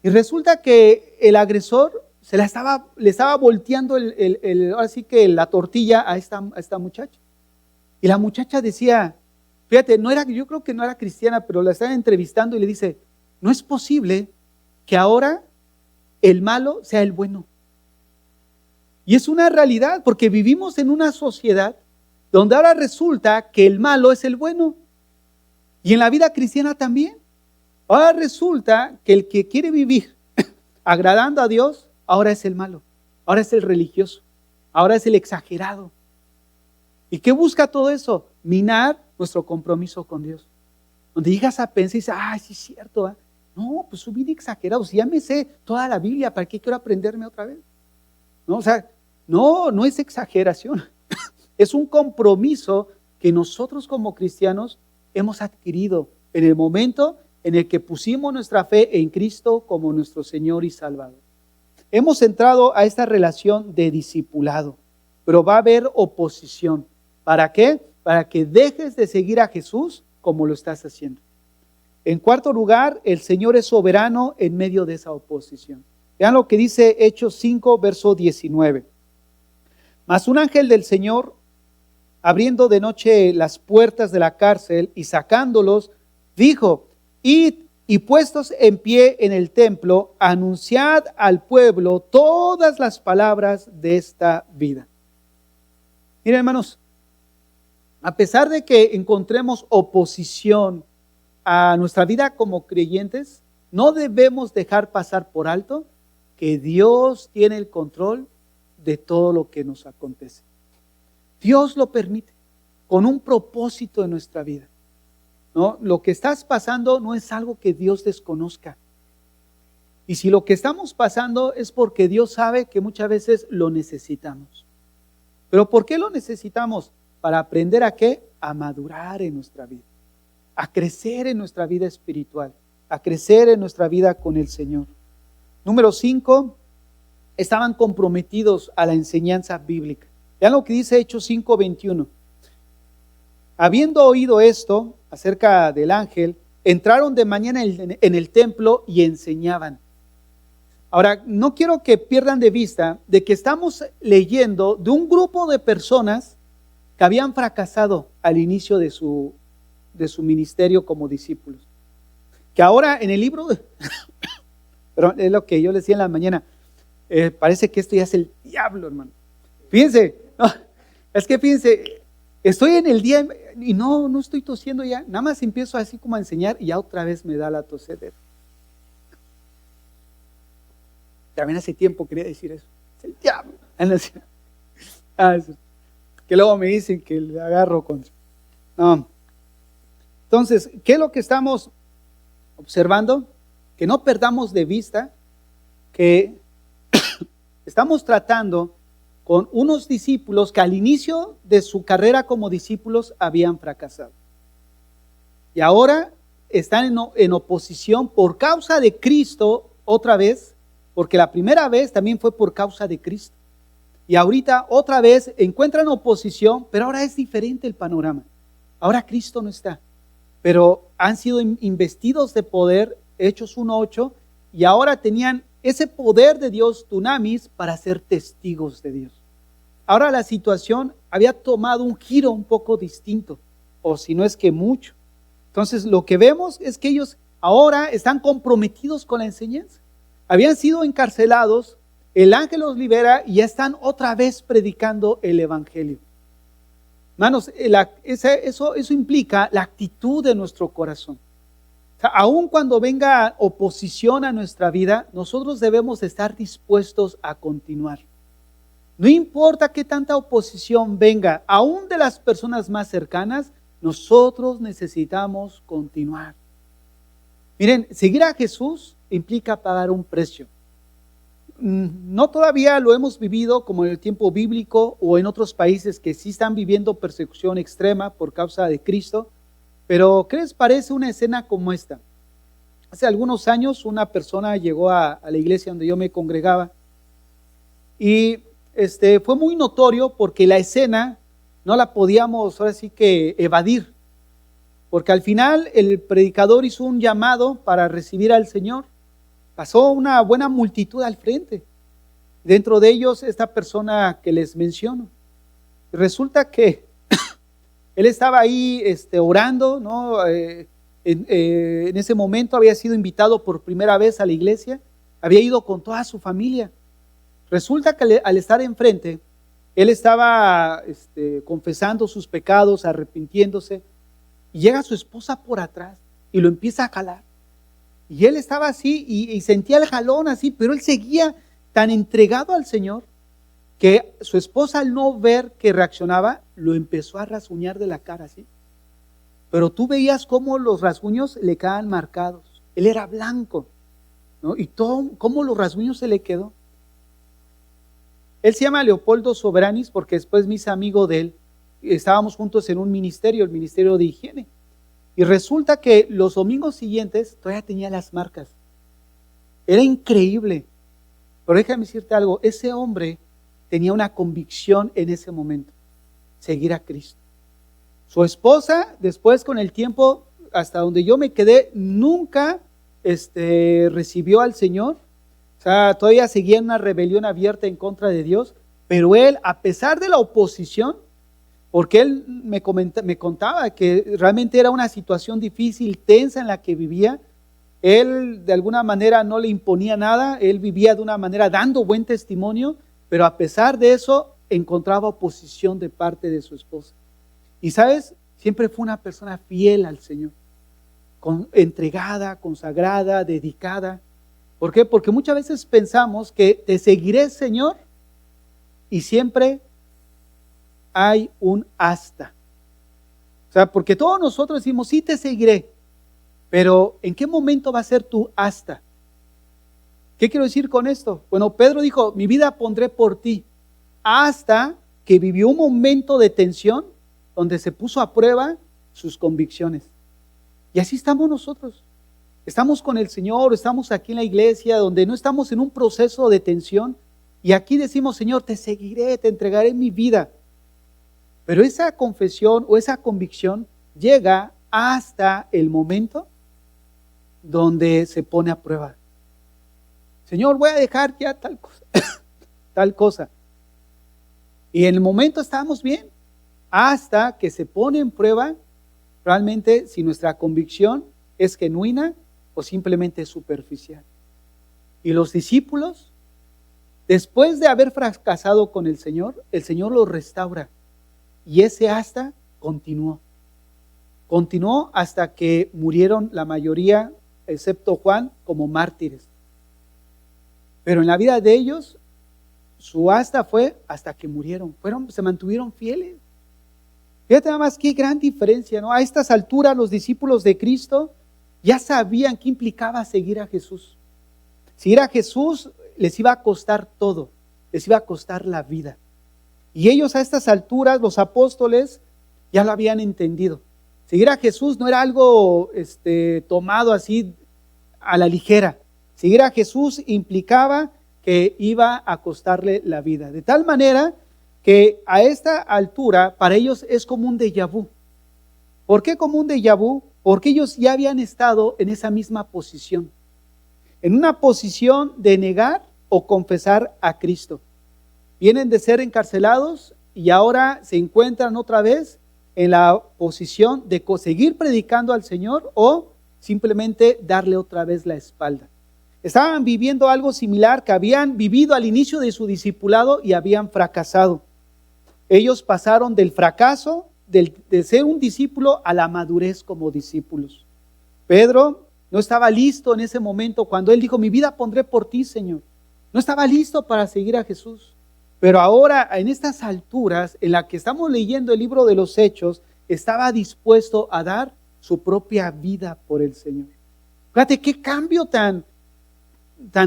Y resulta que el agresor le estaba volteando ahora sí que la tortilla a esta muchacha. Y la muchacha decía, fíjate, yo creo que no era cristiana, pero la estaban entrevistando y le dice, no es posible que ahora el malo sea el bueno. Y es una realidad, porque vivimos en una sociedad donde ahora resulta que el malo es el bueno. Y en la vida cristiana también. Ahora resulta que el que quiere vivir agradando a Dios, ahora es el malo, ahora es el religioso, ahora es el exagerado. ¿Y qué busca todo eso? Minar nuestro compromiso con Dios. Donde llegas a pensar y dices, sí es cierto, ¿eh? No, pues soy bien exagerado, si ya me sé toda la Biblia, ¿para qué quiero aprenderme otra vez? No, o sea, no es exageración. Es un compromiso que nosotros como cristianos hemos adquirido en el momento en el que pusimos nuestra fe en Cristo como nuestro Señor y Salvador. Hemos entrado a esta relación de discipulado, pero va a haber oposición. ¿Para qué? Para que dejes de seguir a Jesús como lo estás haciendo. En cuarto lugar, el Señor es soberano en medio de esa oposición. Vean lo que dice Hechos 5, verso 19. Mas un ángel del Señor, abriendo de noche las puertas de la cárcel y sacándolos, dijo, id y puestos en pie en el templo, anunciad al pueblo todas las palabras de esta vida. Miren, hermanos, a pesar de que encontremos oposición a nuestra vida como creyentes, no debemos dejar pasar por alto que Dios tiene el control de todo lo que nos acontece. Dios lo permite con un propósito en nuestra vida, ¿no? Lo que estás pasando no es algo que Dios desconozca. Y si lo que estamos pasando es porque Dios sabe que muchas veces lo necesitamos. ¿Pero por qué lo necesitamos? Para aprender ¿a qué? A madurar en nuestra vida, a crecer en nuestra vida espiritual, a crecer en nuestra vida con el Señor. Número 5, estaban comprometidos a la enseñanza bíblica. Vean lo que dice Hechos 5:21. Habiendo oído esto acerca del ángel, entraron de mañana en el templo y enseñaban. Ahora, no quiero que pierdan de vista de que estamos leyendo de un grupo de personas que habían fracasado al inicio de su ministerio como discípulos. Que ahora en el libro, pero es lo que yo les decía en la mañana, parece que esto ya es el diablo, hermano. Fíjense, fíjense, estoy en el día y no estoy tosiendo ya, nada más empiezo así como a enseñar y ya otra vez me da la tosedera. También hace tiempo quería decir eso, es el diablo. Que luego me dicen que le agarro contra. No. Entonces, ¿qué es lo que estamos observando? Que no perdamos de vista que estamos tratando con unos discípulos que al inicio de su carrera como discípulos habían fracasado. Y ahora están en oposición por causa de Cristo otra vez, porque la primera vez también fue por causa de Cristo. Y ahorita otra vez encuentran oposición, pero ahora es diferente el panorama. Ahora Cristo no está. pero han sido investidos de poder, Hechos 1:8, y ahora tenían ese poder de Dios, dunamis, para ser testigos de Dios. Ahora la situación había tomado un giro un poco distinto, o si no es que mucho. Entonces lo que vemos es que ellos ahora están comprometidos con la enseñanza. Habían sido encarcelados, el ángel los libera y ya están otra vez predicando el evangelio. Hermanos, eso implica la actitud de nuestro corazón. O sea, aun cuando venga oposición a nuestra vida, nosotros debemos estar dispuestos a continuar. No importa qué tanta oposición venga, aun de las personas más cercanas, nosotros necesitamos continuar. Miren, seguir a Jesús implica pagar un precio. No todavía lo hemos vivido como en el tiempo bíblico o en otros países que sí están viviendo persecución extrema por causa de Cristo, pero ¿qué les parece una escena como esta? Hace algunos años una persona llegó a la iglesia donde yo me congregaba y fue muy notorio porque la escena no la podíamos ahora sí que evadir, porque al final el predicador hizo un llamado para recibir al Señor. Pasó una buena multitud al frente. Dentro de ellos esta persona que les menciono. Resulta que él estaba ahí orando, ¿no? En ese momento había sido invitado por primera vez a la iglesia. Había ido con toda su familia. Resulta que al estar enfrente, él estaba confesando sus pecados, arrepintiéndose. Y llega su esposa por atrás y lo empieza a jalar. Y él estaba así y sentía el jalón así, pero él seguía tan entregado al Señor que su esposa, al no ver que reaccionaba, lo empezó a rasguñar de la cara así. Pero tú veías cómo los rasguños le quedaban marcados. Él era blanco, ¿no? Y cómo los rasguños se le quedó. Él se llama Leopoldo Sobranis porque después me hice amigo de él. Estábamos juntos en un ministerio, el ministerio de higiene. Y resulta que los domingos siguientes todavía tenía las marcas. Era increíble. Pero déjame decirte algo, ese hombre tenía una convicción en ese momento, seguir a Cristo. Su esposa, después con el tiempo, hasta donde yo me quedé, nunca recibió al Señor. O sea, todavía seguía en una rebelión abierta en contra de Dios. Pero él, a pesar de la oposición, porque él me contaba que realmente era una situación difícil, tensa en la que vivía. Él de alguna manera no le imponía nada, él vivía de una manera dando buen testimonio, pero a pesar de eso encontraba oposición de parte de su esposa. Y sabes, siempre fue una persona fiel al Señor, entregada, consagrada, dedicada. ¿Por qué? Porque muchas veces pensamos que te seguiré, Señor, y siempre hay un hasta. O sea, porque todos nosotros decimos, sí te seguiré, pero ¿en qué momento va a ser tu hasta? ¿Qué quiero decir con esto? Bueno, Pedro dijo, mi vida pondré por ti, hasta que vivió un momento de tensión donde se puso a prueba sus convicciones. Y así estamos nosotros. Estamos con el Señor, estamos aquí en la iglesia donde no estamos en un proceso de tensión y aquí decimos, Señor, te seguiré, te entregaré mi vida. Pero esa confesión o esa convicción llega hasta el momento donde se pone a prueba. Señor, voy a dejar ya tal cosa, tal cosa. Y en el momento estábamos bien, hasta que se pone en prueba realmente si nuestra convicción es genuina o simplemente superficial. Y los discípulos, después de haber fracasado con el Señor los restaura. Y ese hasta continuó. Continuó hasta que murieron la mayoría, excepto Juan, como mártires. Pero en la vida de ellos, su hasta fue hasta que murieron. Se mantuvieron fieles. Fíjate nada más qué gran diferencia, ¿no? A estas alturas los discípulos de Cristo ya sabían qué implicaba seguir a Jesús. Seguir a Jesús les iba a costar todo, les iba a costar la vida. Y ellos a estas alturas, los apóstoles, ya lo habían entendido. Seguir a Jesús no era algo tomado así a la ligera. Seguir a Jesús implicaba que iba a costarle la vida. De tal manera que a esta altura para ellos es como un déjà vu. ¿Por qué como un déjà vu? porque ellos ya habían estado en esa misma posición, en una posición de negar o confesar a Cristo. Vienen de ser encarcelados y ahora se encuentran otra vez en la posición de seguir predicando al Señor o simplemente darle otra vez la espalda. Estaban viviendo algo similar que habían vivido al inicio de su discipulado y habían fracasado. Ellos pasaron del fracaso de ser un discípulo a la madurez como discípulos. Pedro no estaba listo en ese momento cuando él dijo: mi vida pondré por ti, Señor. No estaba listo para seguir a Jesús. Pero ahora, en estas alturas, en la que estamos leyendo el libro de los Hechos, estaba dispuesto a dar su propia vida por el Señor. Fíjate qué cambio tan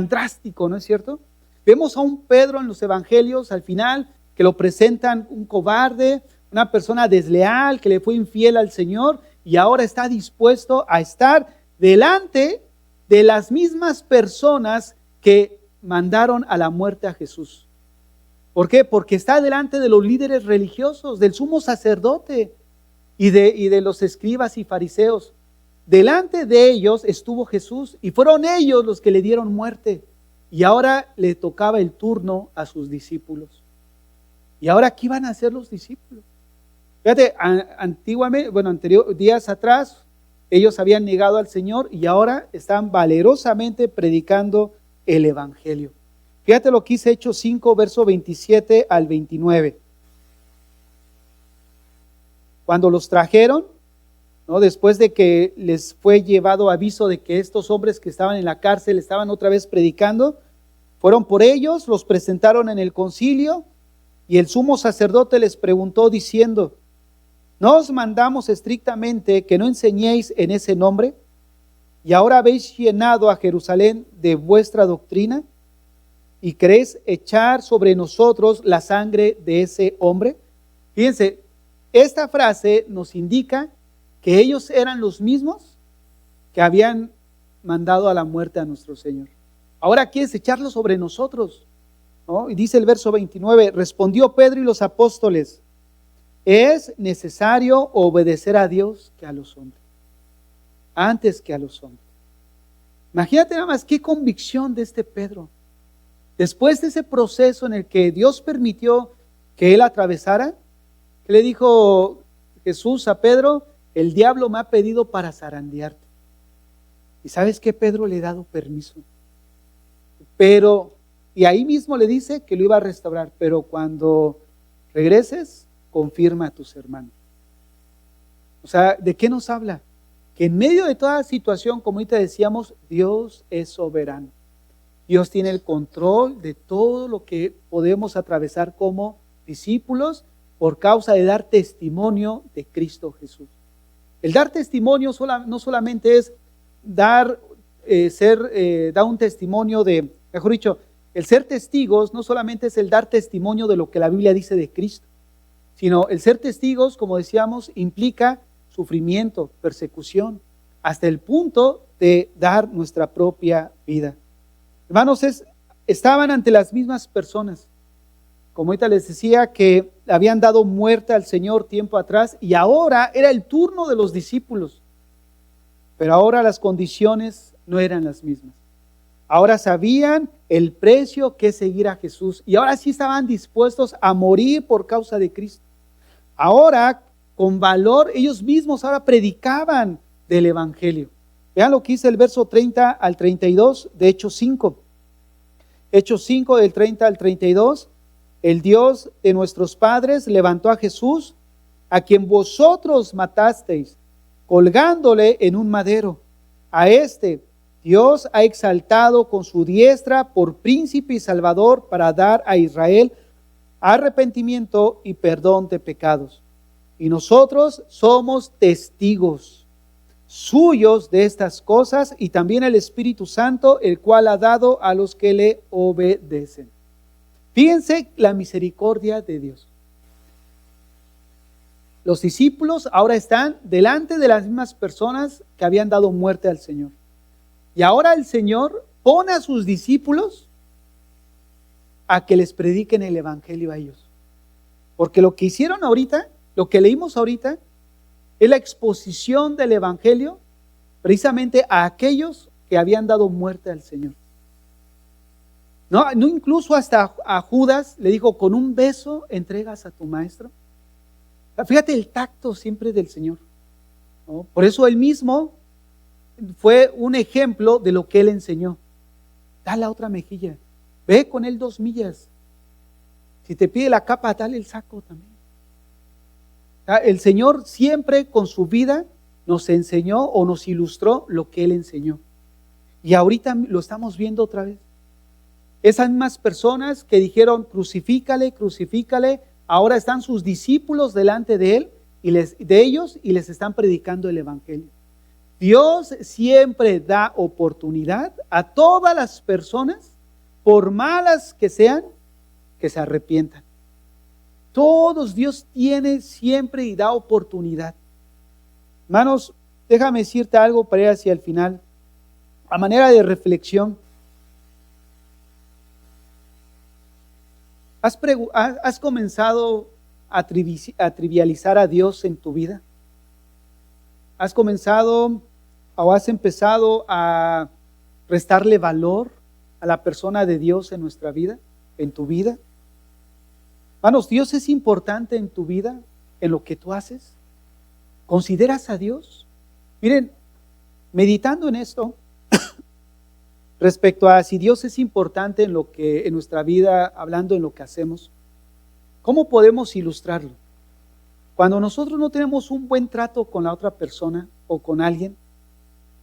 drástico, ¿no es cierto? Vemos a un Pedro en los evangelios al final que lo presentan un cobarde, una persona desleal que le fue infiel al Señor, y ahora está dispuesto a estar delante de las mismas personas que mandaron a la muerte a Jesús. ¿Por qué? Porque está delante de los líderes religiosos, del sumo sacerdote y de los escribas y fariseos. Delante de ellos estuvo Jesús y fueron ellos los que le dieron muerte. Y ahora le tocaba el turno a sus discípulos. ¿Y ahora qué iban a hacer los discípulos? Fíjate, días atrás, ellos habían negado al Señor y ahora están valerosamente predicando el Evangelio. Fíjate lo que dice Hechos 5, verso 27 al 29. Cuando los trajeron, ¿no?, después de que les fue llevado aviso de que estos hombres que estaban en la cárcel estaban otra vez predicando, fueron por ellos, los presentaron en el concilio y el sumo sacerdote les preguntó diciendo: ¿no os mandamos estrictamente que no enseñéis en ese nombre? ¿Y ahora habéis llenado a Jerusalén de vuestra doctrina? ¿Y queréis echar sobre nosotros la sangre de ese hombre? Fíjense, esta frase nos indica que ellos eran los mismos que habían mandado a la muerte a nuestro Señor. Ahora quieres echarlo sobre nosotros, ¿no? Y dice el verso 29, respondió Pedro y los apóstoles: es necesario obedecer a Dios que a los hombres, antes que a los hombres. Imagínate nada más qué convicción de este Pedro. Después de ese proceso en el que Dios permitió que él atravesara, que le dijo Jesús a Pedro: el diablo me ha pedido para zarandearte. ¿Y sabes qué? Pedro le ha dado permiso. Y ahí mismo le dice que lo iba a restaurar, pero cuando regreses, confirma a tus hermanos. O sea, ¿de qué nos habla? Que en medio de toda situación, como ahorita decíamos, Dios es soberano. Dios tiene el control de todo lo que podemos atravesar como discípulos por causa de dar testimonio de Cristo Jesús. El dar testimonio no solamente es dar un testimonio mejor dicho, el ser testigos no solamente es el dar testimonio de lo que la Biblia dice de Cristo, sino el ser testigos, como decíamos, implica sufrimiento, persecución, hasta el punto de dar nuestra propia vida. Hermanos, estaban ante las mismas personas. Como ahorita les decía, que habían dado muerte al Señor tiempo atrás y ahora era el turno de los discípulos. Pero ahora las condiciones no eran las mismas. Ahora sabían el precio que es seguir a Jesús y ahora sí estaban dispuestos a morir por causa de Cristo. Ahora, con valor, ellos mismos ahora predicaban del Evangelio. Vean lo que dice el verso 30 al 32 de Hechos 5. Hechos 5 del 30 al 32. El Dios de nuestros padres levantó a Jesús, a quien vosotros matasteis, colgándole en un madero. A este Dios ha exaltado con su diestra por príncipe y salvador para dar a Israel arrepentimiento y perdón de pecados. Y nosotros somos testigos suyos de estas cosas y también el Espíritu Santo, el cual ha dado a los que le obedecen. Fíjense la misericordia de Dios. Los discípulos ahora están delante de las mismas personas que habían dado muerte al Señor. Y ahora el Señor pone a sus discípulos a que les prediquen el Evangelio a ellos. Porque lo que hicieron ahorita, lo que leímos ahorita, Es la exposición del Evangelio precisamente a aquellos que habían dado muerte al Señor. No, incluso hasta a Judas le dijo, con un beso entregas a tu maestro. Fíjate el tacto siempre del Señor, ¿no? Por eso él mismo fue un ejemplo de lo que él enseñó. Da la otra mejilla, ve con él 2 millas. Si te pide la capa, dale el saco también. El Señor siempre con su vida nos enseñó o nos ilustró lo que él enseñó. Y ahorita lo estamos viendo otra vez. Esas mismas personas que dijeron crucifícale, crucifícale, ahora están sus discípulos delante de él y les están predicando el Evangelio. Dios siempre da oportunidad a todas las personas, por malas que sean, que se arrepientan. Todos Dios tiene siempre y da oportunidad. Hermanos, déjame decirte algo para ir hacia el final. A manera de reflexión, ¿has comenzado a trivializar a Dios en tu vida? ¿Has comenzado o has empezado a restarle valor a la persona de Dios en nuestra vida, en tu vida? Hermanos, ¿Dios es importante en tu vida, en lo que tú haces? ¿Consideras a Dios? Miren, meditando en esto, respecto a si Dios es importante en nuestra vida, hablando en lo que hacemos, ¿cómo podemos ilustrarlo? Cuando nosotros no tenemos un buen trato con la otra persona o con alguien,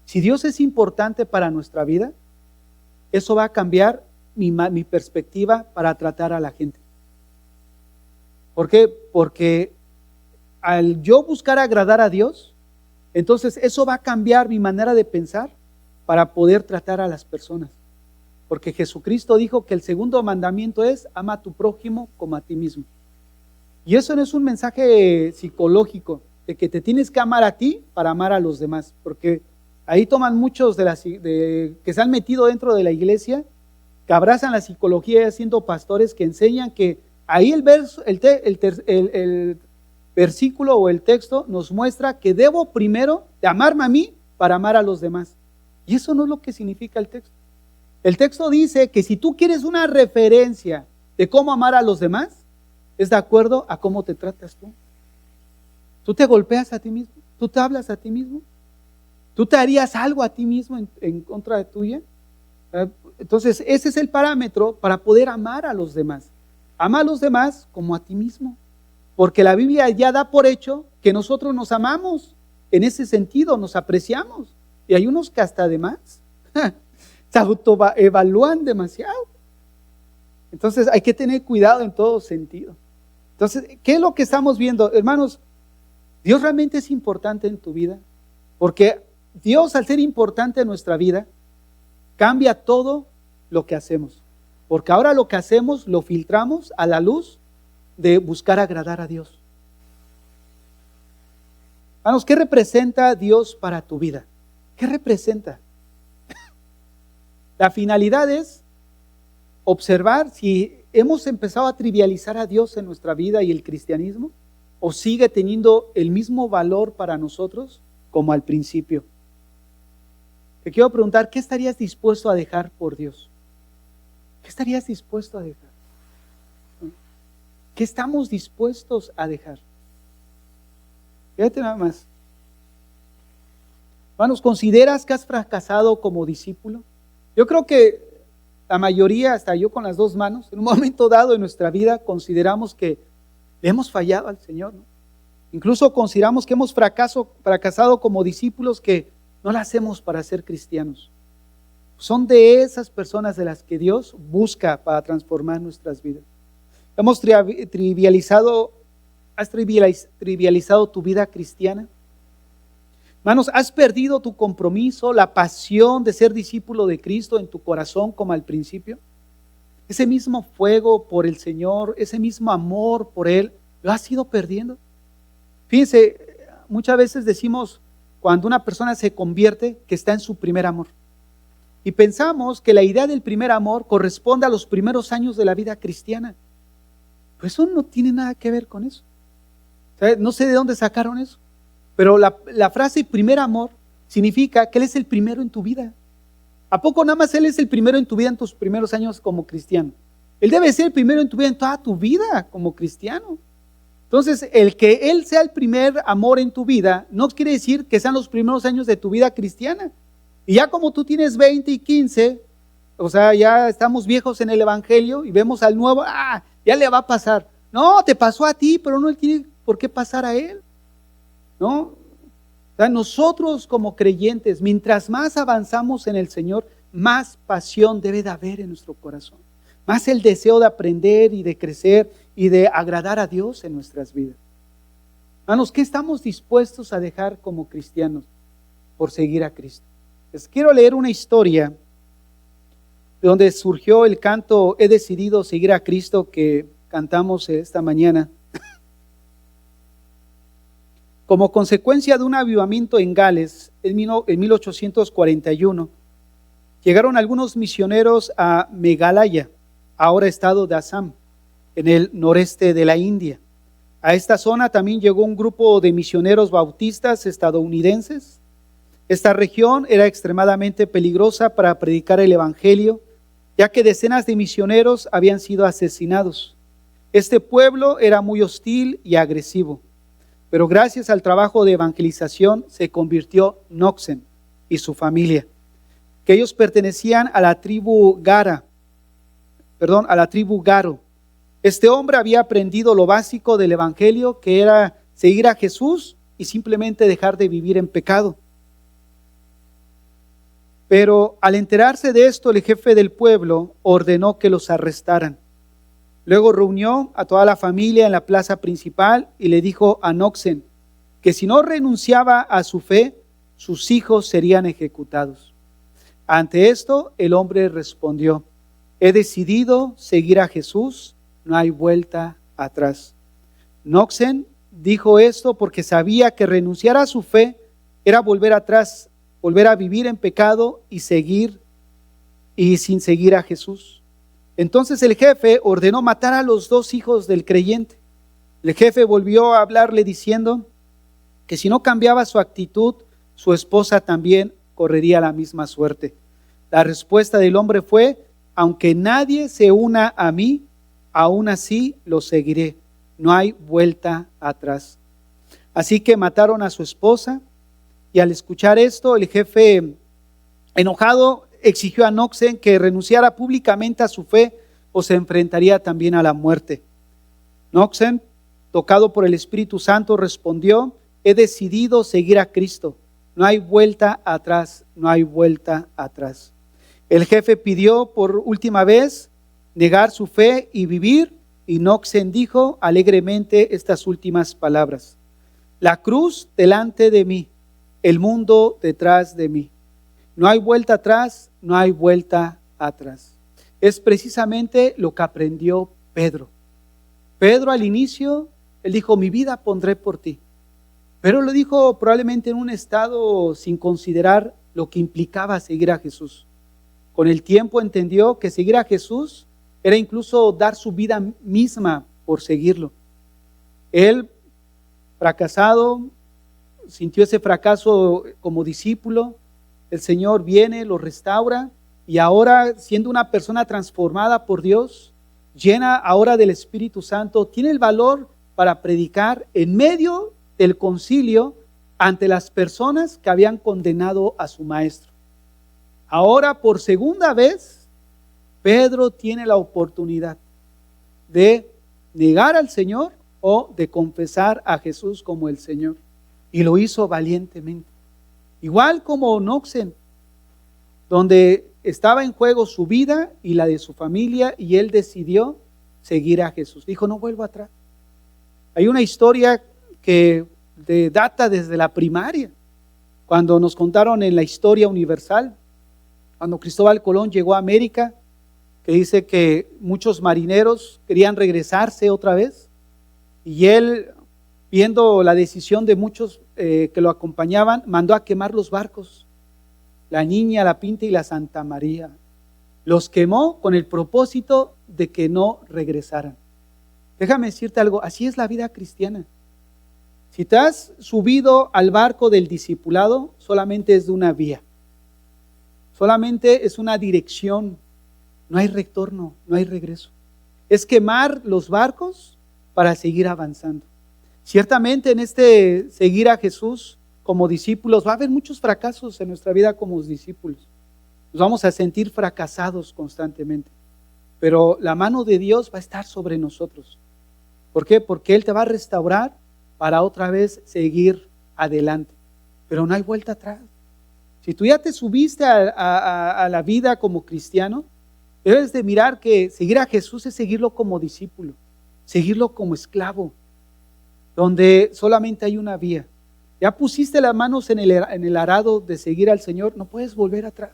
si Dios es importante para nuestra vida, eso va a cambiar mi perspectiva para tratar a la gente. ¿Por qué? Porque al yo buscar agradar a Dios, entonces eso va a cambiar mi manera de pensar para poder tratar a las personas. Porque Jesucristo dijo que el segundo mandamiento es ama a tu prójimo como a ti mismo. Y eso no es un mensaje psicológico de que te tienes que amar a ti para amar a los demás, porque ahí toman muchos que se han metido dentro de la iglesia, que abrazan la psicología siendo pastores, que enseñan que ahí el versículo o el texto nos muestra que debo primero de amarme a mí para amar a los demás. Y eso no es lo que significa el texto. El texto dice que si tú quieres una referencia de cómo amar a los demás, es de acuerdo a cómo te tratas tú. Tú te golpeas a ti mismo, tú te hablas a ti mismo, tú te harías algo a ti mismo en contra de tuya. Entonces ese es el parámetro para poder amar a los demás. Ama a los demás como a ti mismo, porque la Biblia ya da por hecho que nosotros nos amamos, en ese sentido nos apreciamos, y hay unos que hasta además se autoevalúan demasiado. Entonces hay que tener cuidado en todo sentido. Entonces, ¿qué es lo que estamos viendo? Hermanos, Dios realmente es importante en tu vida, porque Dios, al ser importante en nuestra vida, cambia todo lo que hacemos. Porque ahora lo que hacemos lo filtramos a la luz de buscar agradar a Dios. Hermanos, ¿qué representa Dios para tu vida? ¿Qué representa? La finalidad es observar si hemos empezado a trivializar a Dios en nuestra vida y el cristianismo, o sigue teniendo el mismo valor para nosotros como al principio. Te quiero preguntar, ¿qué estarías dispuesto a dejar por Dios? ¿Qué estarías dispuesto a dejar? ¿Qué estamos dispuestos a dejar? Fíjate nada más. Hermanos, ¿consideras que has fracasado como discípulo? Yo creo que la mayoría, hasta yo con las 2 manos, en un momento dado en nuestra vida consideramos que le hemos fallado al Señor, ¿no? Incluso consideramos que hemos fracasado como discípulos, que no la hacemos para ser cristianos. Son de esas personas de las que Dios busca para transformar nuestras vidas. ¿Has trivializado tu vida cristiana? Hermanos, ¿has perdido tu compromiso, la pasión de ser discípulo de Cristo en tu corazón como al principio? Ese mismo fuego por el Señor, ese mismo amor por Él, ¿lo has ido perdiendo? Fíjense, muchas veces decimos cuando una persona se convierte que está en su primer amor. Y pensamos que la idea del primer amor corresponde a los primeros años de la vida cristiana. Pero eso no tiene nada que ver con eso. ¿Sabes? No sé de dónde sacaron eso. Pero la frase primer amor significa que Él es el primero en tu vida. ¿A poco nada más Él es el primero en tu vida en tus primeros años como cristiano? Él debe ser el primero en tu vida en toda tu vida como cristiano. Entonces, el que Él sea el primer amor en tu vida no quiere decir que sean los primeros años de tu vida cristiana. Y ya como tú tienes 20 y 15, o sea, ya estamos viejos en el evangelio y vemos al nuevo, ya le va a pasar. No, te pasó a ti, pero no tiene por qué pasar a él. ¿No? O sea, nosotros como creyentes, mientras más avanzamos en el Señor, más pasión debe de haber en nuestro corazón. Más el deseo de aprender y de crecer y de agradar a Dios en nuestras vidas. Hermanos, ¿qué estamos dispuestos a dejar como cristianos por seguir a Cristo? Les quiero leer una historia de donde surgió el canto He decidido seguir a Cristo que cantamos esta mañana. Como consecuencia de un avivamiento en Gales en 1841, llegaron algunos misioneros a Meghalaya, ahora estado de Assam, en el noreste de la India. A esta zona también llegó un grupo de misioneros bautistas estadounidenses. Esta región era extremadamente peligrosa para predicar el evangelio, ya que decenas de misioneros habían sido asesinados. Este pueblo era muy hostil y agresivo, pero gracias al trabajo de evangelización se convirtió Knoxen y su familia, que ellos pertenecían a la tribu Garo. Este hombre había aprendido lo básico del evangelio, que era seguir a Jesús y simplemente dejar de vivir en pecado. Pero al enterarse de esto, el jefe del pueblo ordenó que los arrestaran. Luego reunió a toda la familia en la plaza principal y le dijo a Knoxen que si no renunciaba a su fe, sus hijos serían ejecutados. Ante esto, el hombre respondió: he decidido seguir a Jesús, no hay vuelta atrás. Knoxen dijo esto porque sabía que renunciar a su fe era volver atrás, volver a vivir en pecado y sin seguir a Jesús. Entonces el jefe ordenó matar a los dos hijos del creyente. El jefe volvió a hablarle diciendo que si no cambiaba su actitud, su esposa también correría la misma suerte. La respuesta del hombre fue: aunque nadie se una a mí, aún así lo seguiré. No hay vuelta atrás. Así que mataron a su esposa, y al escuchar esto, el jefe, enojado, exigió a Knoxen que renunciara públicamente a su fe o se enfrentaría también a la muerte. Knoxen, tocado por el Espíritu Santo, respondió: he decidido seguir a Cristo. No hay vuelta atrás, no hay vuelta atrás. El jefe pidió por última vez negar su fe y vivir, y Knoxen dijo alegremente estas últimas palabras: la cruz delante de mí, el mundo detrás de mí. No hay vuelta atrás, no hay vuelta atrás. Es precisamente lo que aprendió Pedro. Pedro al inicio, él dijo: mi vida pondré por ti. Pero lo dijo probablemente en un estado sin considerar lo que implicaba seguir a Jesús. Con el tiempo entendió que seguir a Jesús era incluso dar su vida misma por seguirlo. Él, fracasado, sintió ese fracaso como discípulo. El Señor viene, lo restaura, y ahora, siendo una persona transformada por Dios, llena ahora del Espíritu Santo, tiene el valor para predicar en medio del concilio ante las personas que habían condenado a su maestro. Ahora, por segunda vez, Pedro tiene la oportunidad de negar al Señor o de confesar a Jesús como el Señor. Y lo hizo valientemente. Igual como Knoxen, donde estaba en juego su vida y la de su familia, y él decidió seguir a Jesús. Dijo: no vuelvo atrás. Hay una historia que data desde la primaria, cuando nos contaron en la historia universal, cuando Cristóbal Colón llegó a América, que dice que muchos marineros querían regresarse otra vez, y él, viendo la decisión de muchos que lo acompañaban, mandó a quemar los barcos, la Niña, la Pinta y la Santa María. Los quemó con el propósito de que no regresaran. Déjame decirte algo, así es la vida cristiana. Si te has subido al barco del discipulado, solamente es de una vía. Solamente es una dirección. No hay retorno, no hay regreso. Es quemar los barcos para seguir avanzando. Ciertamente en este seguir a Jesús como discípulos va a haber muchos fracasos en nuestra vida como discípulos. Nos vamos a sentir fracasados constantemente. Pero la mano de Dios va a estar sobre nosotros. ¿Por qué? Porque Él te va a restaurar para otra vez seguir adelante. Pero no hay vuelta atrás. Si tú ya te subiste a la vida como cristiano, debes de mirar que seguir a Jesús es seguirlo como discípulo, seguirlo como esclavo, donde solamente hay una vía. Ya pusiste las manos en el arado de seguir al Señor, no puedes volver atrás.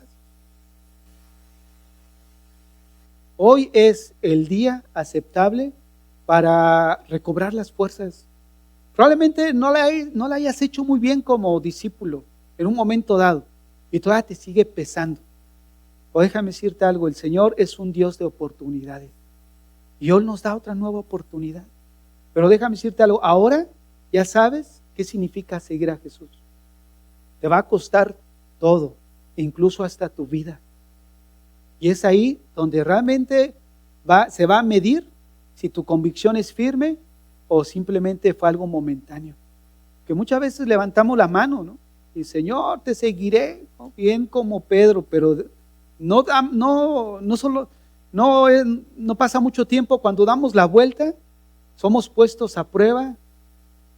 Hoy es el día aceptable para recobrar las fuerzas. Probablemente no la hayas hecho muy bien como discípulo en un momento dado y todavía te sigue pesando. O déjame decirte algo, el Señor es un Dios de oportunidades y Él nos da otra nueva oportunidad. Pero déjame decirte algo, ahora ya sabes qué significa seguir a Jesús. Te va a costar todo, incluso hasta tu vida. Y es ahí donde realmente se va a medir si tu convicción es firme o simplemente fue algo momentáneo. Que muchas veces levantamos la mano, ¿no? Y Señor, te seguiré, ¿no? Bien como Pedro, pero no pasa mucho tiempo cuando damos la vuelta, somos puestos a prueba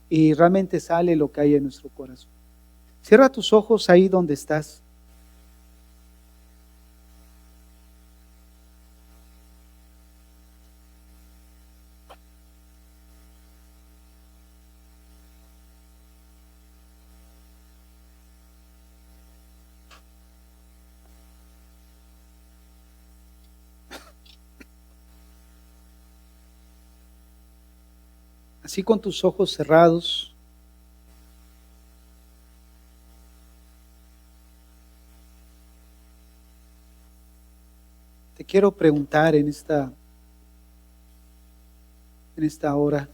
y realmente sale lo que hay en nuestro corazón. Cierra tus ojos ahí donde estás. Así con tus ojos cerrados. Te quiero preguntar en esta hora.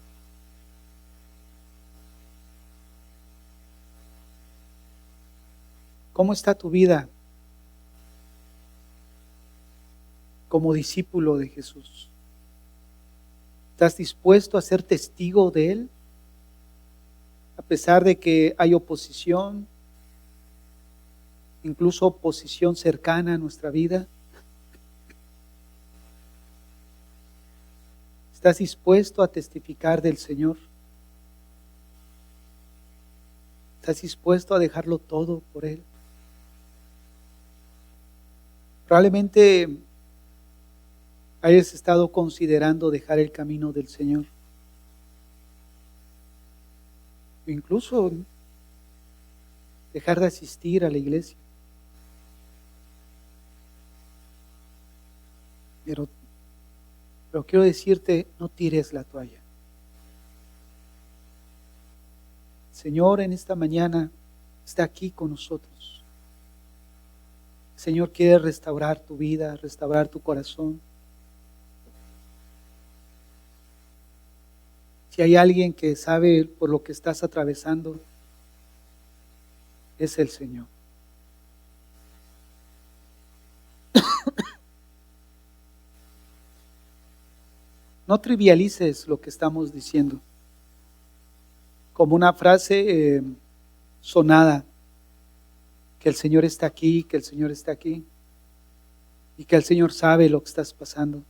¿Cómo está tu vida como discípulo de Jesús? ¿Estás dispuesto a ser testigo de Él? A pesar de que hay oposición, incluso oposición cercana a nuestra vida. ¿Estás dispuesto a testificar del Señor? ¿Estás dispuesto a dejarlo todo por Él? Probablemente hayas estado considerando dejar el camino del Señor. O incluso dejar de asistir a la iglesia. Pero quiero decirte, no tires la toalla. El Señor en esta mañana está aquí con nosotros. El Señor quiere restaurar tu vida, restaurar tu corazón. Si hay alguien que sabe por lo que estás atravesando, es el Señor. No trivialices lo que estamos diciendo como una frase sonada, que el Señor está aquí, que el Señor está aquí y que el Señor sabe lo que estás pasando.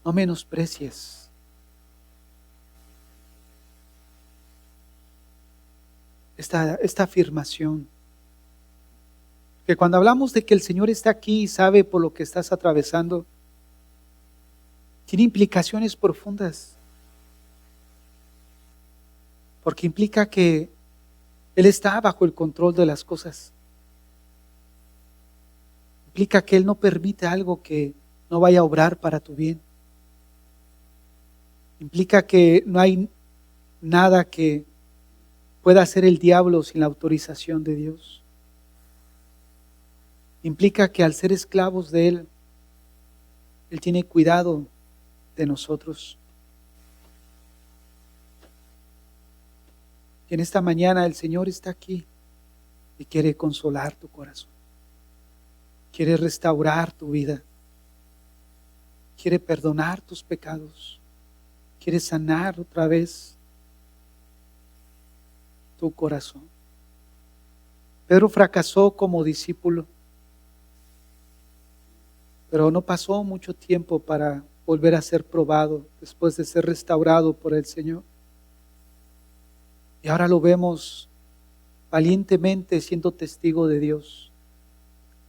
No menosprecies esta afirmación. Que cuando hablamos de que el Señor está aquí y sabe por lo que estás atravesando, tiene implicaciones profundas. Porque implica que Él está bajo el control de las cosas. Implica que Él no permite algo que no vaya a obrar para tu bien. Implica que no hay nada que pueda hacer el diablo sin la autorización de Dios. Implica que al ser esclavos de Él, Él tiene cuidado de nosotros. Y en esta mañana el Señor está aquí y quiere consolar tu corazón. Quiere restaurar tu vida. Quiere perdonar tus pecados. Quiere sanar otra vez tu corazón. Pedro fracasó como discípulo, pero no pasó mucho tiempo para volver a ser probado después de ser restaurado por el Señor. Y ahora lo vemos valientemente siendo testigo de Dios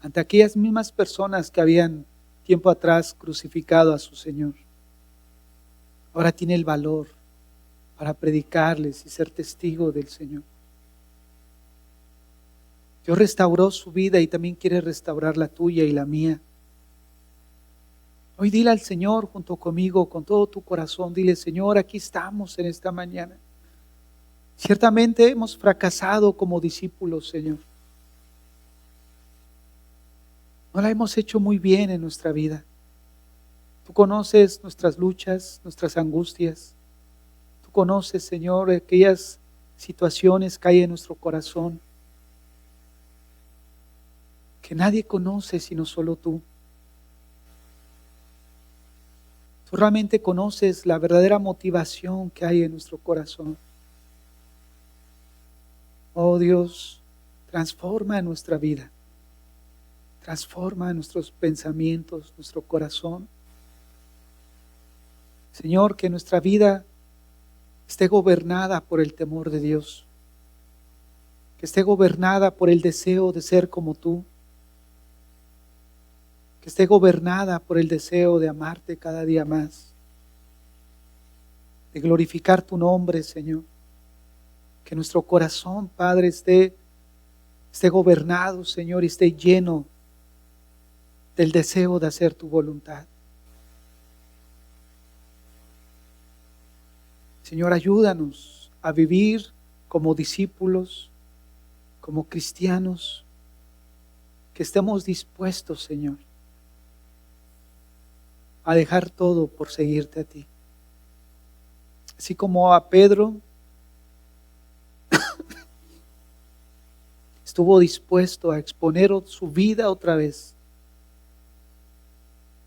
ante aquellas mismas personas que habían tiempo atrás crucificado a su Señor. Ahora tiene el valor para predicarles y ser testigo del Señor. Dios restauró su vida y también quiere restaurar la tuya y la mía. Hoy dile al Señor junto conmigo, con todo tu corazón, dile: Señor, aquí estamos en esta mañana. Ciertamente hemos fracasado como discípulos, Señor. No la hemos hecho muy bien en nuestra vida. Tú conoces nuestras luchas, nuestras angustias. Tú conoces, Señor, aquellas situaciones que hay en nuestro corazón que nadie conoce sino solo tú. Tú realmente conoces la verdadera motivación que hay en nuestro corazón. Oh Dios, transforma nuestra vida. Transforma nuestros pensamientos, nuestro corazón. Señor, que nuestra vida esté gobernada por el temor de Dios. Que esté gobernada por el deseo de ser como tú. Que esté gobernada por el deseo de amarte cada día más. De glorificar tu nombre, Señor. Que nuestro corazón, Padre, esté gobernado, Señor, y esté lleno del deseo de hacer tu voluntad. Señor, ayúdanos a vivir como discípulos, como cristianos, que estemos dispuestos, Señor, a dejar todo por seguirte a ti. Así como a Pedro estuvo dispuesto a exponer su vida otra vez,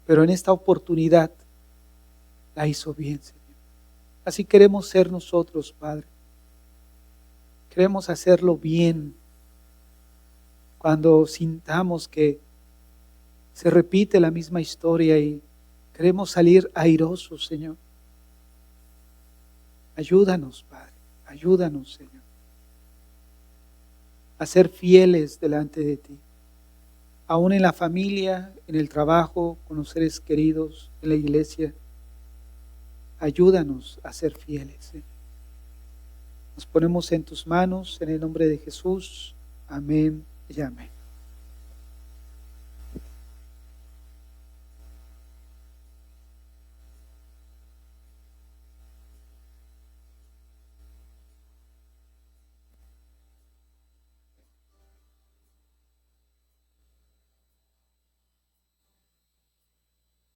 pero en esta oportunidad la hizo bien, Señor. Así queremos ser nosotros, Padre. Queremos hacerlo bien cuando sintamos que se repite la misma historia y queremos salir airosos, Señor. Ayúdanos, Padre. Ayúdanos, Señor, a ser fieles delante de ti. Aún en la familia, en el trabajo, con los seres queridos, en la iglesia. Ayúdanos a ser fieles, Señor. Nos ponemos en tus manos, en el nombre de Jesús. Amén y amén.